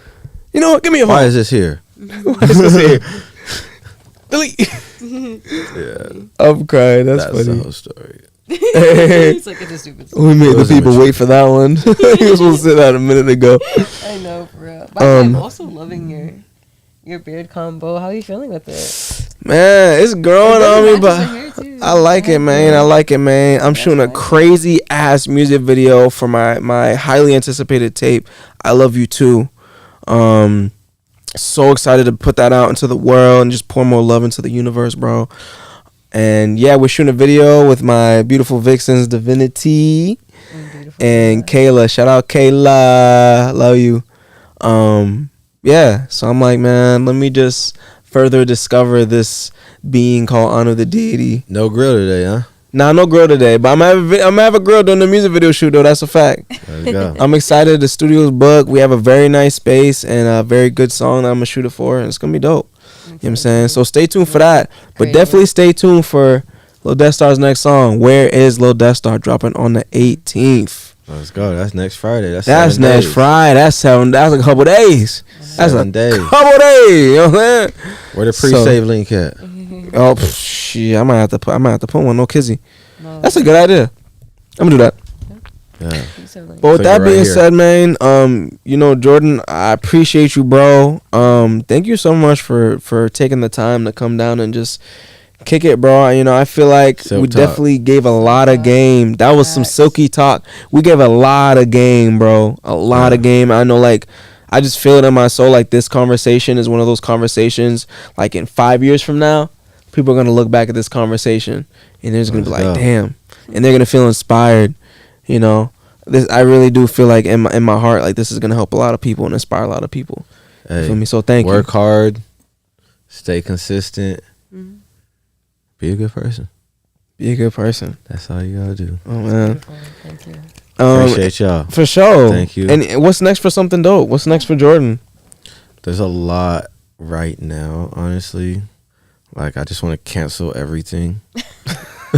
Speaker 1: You know what? Give me a phone.
Speaker 3: why is this here?
Speaker 1: Why is this here? Delete.
Speaker 3: Yeah,
Speaker 1: I'm crying. That's
Speaker 3: the
Speaker 1: funny.
Speaker 3: whole story.
Speaker 2: It's like it's a stupid story.
Speaker 1: We made
Speaker 3: It
Speaker 1: the
Speaker 3: was
Speaker 1: people
Speaker 3: immature.
Speaker 1: wait for that one. He was supposed to say that a minute ago.
Speaker 2: I know, for real. But I'm also loving your beard combo. How are you feeling with it?
Speaker 1: Man, it's growing on me, but I like it, man. I like it, man. I'm shooting a
Speaker 2: nice.
Speaker 1: crazy ass music video for my highly anticipated tape. I Love You Too. So excited to put that out into the world and just pour more love into the universe, bro. And yeah, we're shooting a video with my beautiful vixens, Divinity and Kayla. Shout out Kayla, love you. Yeah, so I'm like, man, let me just further discover this being called Honor the Deity.
Speaker 3: No grill today, huh?
Speaker 1: Nah, no grill today, but I'm gonna have a grill during the music video shoot, though. That's a fact.
Speaker 3: There we go.
Speaker 1: I'm excited. The studio's booked. We have a very nice space and a very good song that I'm gonna shoot it for, and it's gonna be dope. You know what I'm saying? So stay tuned for that. But
Speaker 2: Great.
Speaker 1: definitely stay tuned for Lil Death Star's next song. Where is Lil Death Star? Dropping on the 18th.
Speaker 3: Let's go. That's next Friday. That's
Speaker 1: That's
Speaker 3: 7
Speaker 1: next
Speaker 3: days.
Speaker 1: Friday. That's a couple days. That's
Speaker 3: 7
Speaker 1: a
Speaker 3: days.
Speaker 1: couple days. You know what I'm saying?
Speaker 3: Where the pre-save link at?
Speaker 1: Oh shit! I might have to put one. No kizzy.
Speaker 2: No.
Speaker 1: That's a good idea. I'm gonna do that.
Speaker 3: Yeah.
Speaker 1: But with that
Speaker 3: Right
Speaker 1: being
Speaker 3: here.
Speaker 1: said, man, Jordan, I appreciate you, bro. Thank you so much for taking the time to come down and just kick it, bro. I feel like
Speaker 3: Silk
Speaker 1: we
Speaker 3: talk.
Speaker 1: definitely gave a lot of game. That was some silky talk. We gave a lot of game, bro. A lot of game. I know, like, I just feel it in my soul. Like, this conversation is one of those conversations. Like, in 5 years from now, people are gonna look back at this conversation and they're just gonna be like, damn, and they're gonna feel inspired. I really do feel like in my heart, like, this is gonna help a lot of people and inspire a lot of people.
Speaker 3: Hey,
Speaker 1: You feel me? So thank you.
Speaker 3: work hard, stay consistent, be a good person.
Speaker 1: Be a good person.
Speaker 3: That's all you gotta do.
Speaker 1: Oh man,
Speaker 2: Beautiful. Thank you.
Speaker 3: Appreciate y'all.
Speaker 1: for sure.
Speaker 3: Thank you.
Speaker 1: And what's next for something dope? What's next for Jordan?
Speaker 3: There's a lot right now, honestly. Like, I just want to cancel everything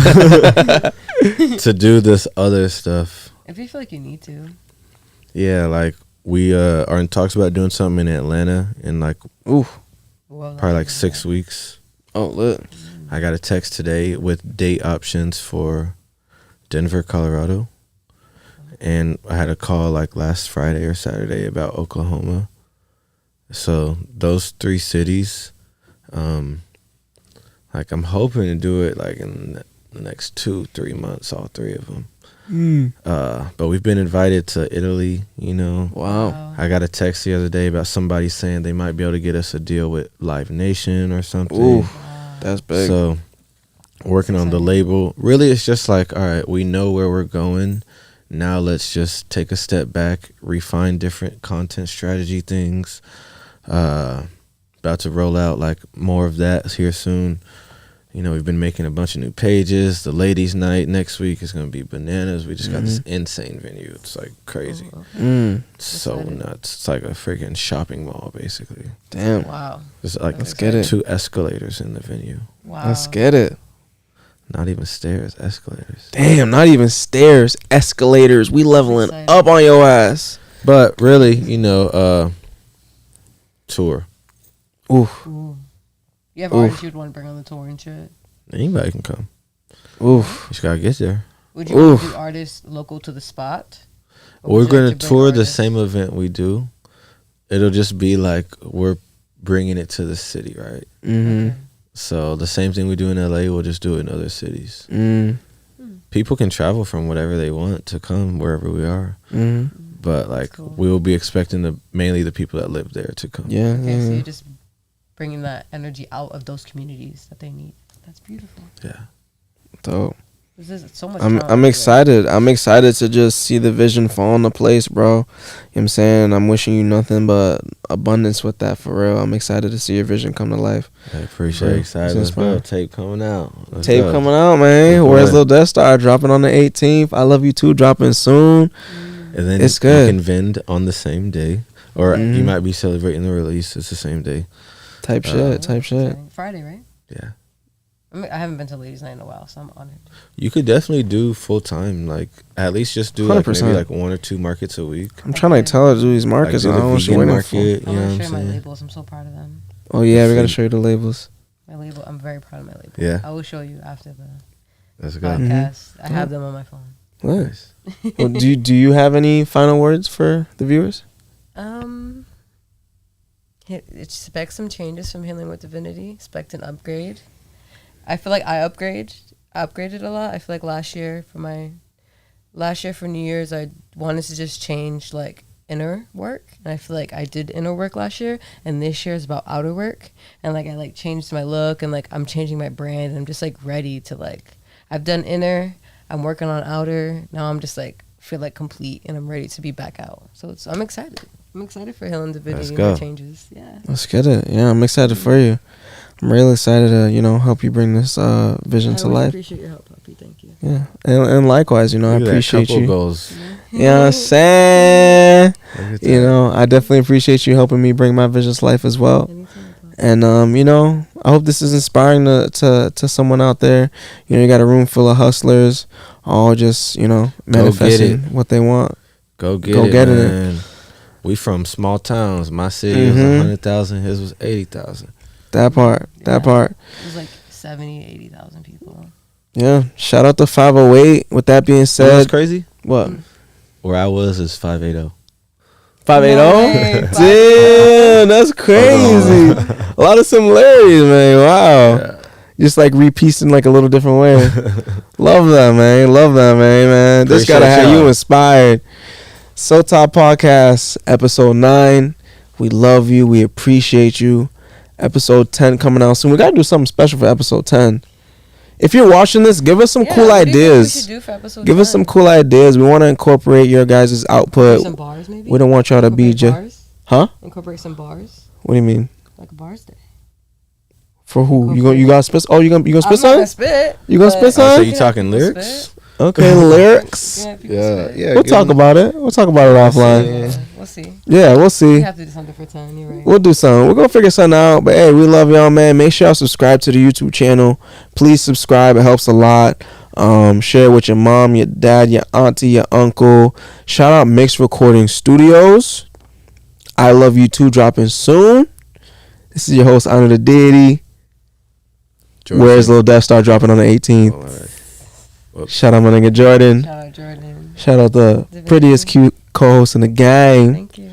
Speaker 3: to do this other stuff.
Speaker 2: If you feel like you need to.
Speaker 3: Yeah, like, we are in talks about doing something in Atlanta in like
Speaker 1: Ooh.
Speaker 2: Well,
Speaker 3: probably like 6 weeks.
Speaker 1: Oh look.
Speaker 3: I got a text today with date options for Denver, Colorado. And I had a call like last Friday or Saturday about Oklahoma. So those 3 cities, like, I'm hoping to do it like in the next 2-3 months, all 3 of them. But we've been invited to Italy,
Speaker 1: Wow.
Speaker 3: I got a text the other day about somebody saying they might be able to get us a deal with Live Nation or something.
Speaker 1: Ooh. That's big.
Speaker 3: So working on the label. Really, it's just like, all right, we know where we're going. Now let's just take a step back, refine different content strategy things. About to roll out like more of that here soon. We've been making a bunch of new pages. The ladies' night next week is going to be bananas. We just got this insane venue. It's like crazy. So nuts. It's like a freaking shopping mall, basically.
Speaker 1: Damn.
Speaker 2: Wow.
Speaker 3: There's like
Speaker 1: Let's get it.
Speaker 3: 2 escalators in the venue.
Speaker 2: Wow.
Speaker 1: Let's get it.
Speaker 3: Not even stairs, escalators.
Speaker 1: Damn, not even stairs, escalators. We leveling
Speaker 2: Excited.
Speaker 1: up on your ass.
Speaker 3: But really, tour.
Speaker 1: Oof.
Speaker 2: Ooh. You have
Speaker 1: Oof.
Speaker 2: artists you'd want to bring on the tour and shit.
Speaker 3: Anybody can come.
Speaker 1: Oof.
Speaker 3: You just gotta get there.
Speaker 2: Would you want to
Speaker 1: Oof.
Speaker 2: do artists local to the spot? Or
Speaker 3: We're
Speaker 2: would you
Speaker 3: gonna
Speaker 2: like to bring
Speaker 3: tour the
Speaker 2: artists-
Speaker 3: same event we do. It'll just be like we're bringing it to the city, right?
Speaker 1: Mm-hmm.
Speaker 2: Okay.
Speaker 3: So the same thing we do in LA, we'll just do it in other cities.
Speaker 1: Mm.
Speaker 3: People can travel from whatever they want to come wherever we are.
Speaker 1: Mm.
Speaker 3: But like
Speaker 2: Cool.
Speaker 3: we will be expecting mainly the people that live there to come.
Speaker 1: Yeah.
Speaker 2: Okay, so
Speaker 1: yeah.
Speaker 2: you're just bringing that energy out of those communities that they need. That's beautiful.
Speaker 3: Yeah.
Speaker 1: Dope.
Speaker 2: This is so much.
Speaker 1: I'm excited. I'm excited to just see the vision fall into place, bro. You know what I'm saying? I'm wishing you nothing but abundance with that, for real. I'm excited to see your vision come to life.
Speaker 3: I appreciate it. Excited. Let's go. Tape coming out.
Speaker 1: Tape coming out, man. Where's Lil Death Star dropping on the 18th? I Love You Too dropping soon.
Speaker 3: And then
Speaker 1: it's good.
Speaker 3: You can vend on the same day, or you might be celebrating the release. It's the same day.
Speaker 1: Type shit.
Speaker 2: Friday, right?
Speaker 3: Yeah.
Speaker 2: I haven't been to Ladies Night in a while, so I'm honored.
Speaker 3: You could definitely do full time, like at least just do like maybe like 1 or 2 markets a week.
Speaker 1: I'm trying to tell her to do these markets.
Speaker 3: Like,
Speaker 1: I don't know what you're waiting for.
Speaker 3: You
Speaker 2: I
Speaker 3: know
Speaker 2: want
Speaker 3: what
Speaker 2: to
Speaker 3: I'm
Speaker 2: share my
Speaker 3: saying?
Speaker 2: labels. I'm so proud of them.
Speaker 1: Oh yeah, we gotta show you the labels.
Speaker 2: My label. I'm very proud of my label.
Speaker 3: Yeah.
Speaker 2: I will show you after the
Speaker 3: Let's go.
Speaker 2: podcast. I have them on my phone.
Speaker 1: Nice. Well, do you have any final words for the viewers?
Speaker 2: Expect some changes from Healing with Divinity. Expect an upgrade. I feel like I upgraded a lot. I feel like last year for New Year's, I wanted to just change like inner work, and I feel like I did inner work last year, and this year is about outer work, and like I like changed my look, and like I'm changing my brand, and I'm just like ready to like I've done inner, I'm working on outer, now I'm just like feel like complete, and I'm ready to be back out. So I'm excited. I'm excited for Healing Divinity and the changes. Yeah.
Speaker 1: Let's get it. Yeah, I'm excited for you. I'm really excited to, help you bring this vision to life. I
Speaker 2: appreciate your help, Puppy. Thank you.
Speaker 1: Yeah. And likewise, I appreciate you.
Speaker 3: Goals.
Speaker 1: You know what I'm saying? I definitely appreciate you helping me bring my vision to life as well. And, I hope this is inspiring to someone out there. You got a room full of hustlers, all just, manifesting what they want.
Speaker 3: Go get it, man. We from small towns. My city was 100,000. His was 80,000.
Speaker 1: That part.
Speaker 2: It was like 70, 80,000 people.
Speaker 1: Yeah. Shout out to 508. With that being said,
Speaker 3: what's crazy?
Speaker 1: What?
Speaker 3: Where I was is 580.
Speaker 1: 580? Damn, that's crazy. A lot of similarities, man. Wow. Yeah. Just like repiecing like a little different way. Love that, man. This gotta have you inspired. So Top Podcast, episode 9. We love you. We appreciate you. Episode 10 coming out soon. We gotta do something special for episode 10. If you're watching this, give us some cool ideas. Give us some cool ideas. We want to incorporate your guys' output.
Speaker 2: Some bars, maybe?
Speaker 1: We don't want y'all to be just... Huh?
Speaker 2: Incorporate some bars.
Speaker 1: What do you mean?
Speaker 2: Like a bars day.
Speaker 1: For who? You gonna spit? Oh, you gonna spit something?
Speaker 2: I'm gonna spit.
Speaker 1: You gonna spit something?
Speaker 3: So you talking lyrics?
Speaker 1: Okay, lyrics.
Speaker 3: Yeah.
Speaker 1: We'll talk about it. We'll talk about it offline.
Speaker 2: We'll see.
Speaker 1: Yeah, we'll see.
Speaker 2: We have to do something for 10. You're right.
Speaker 1: We'll do something. We're gonna figure something out. But hey, we love y'all, man. Make sure y'all subscribe to the YouTube channel. Please subscribe. It helps a lot. Share it with your mom, your dad, your auntie, your uncle. Shout out Mixed Recording Studios. I Love You Too dropping soon. This is your host, Honor the Deity. Where's Lil Death Star dropping on the 18th? Shout out my nigga Jordan. Shout out the prettiest cute co-host in the gang.
Speaker 2: Thank you.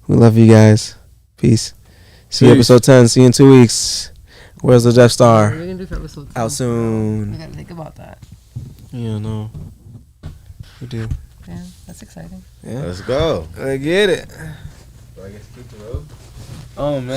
Speaker 1: We love you guys. Peace. See you episode 10. See you in 2 weeks. Where's the Death Star?
Speaker 2: We're gonna do for episode 10.
Speaker 1: Out soon.
Speaker 2: I gotta think about that.
Speaker 1: Yeah, no. We do.
Speaker 2: Yeah, that's exciting.
Speaker 1: Yeah.
Speaker 3: Let's go.
Speaker 1: I get it.
Speaker 3: Do I get to keep the road?
Speaker 1: Oh, man.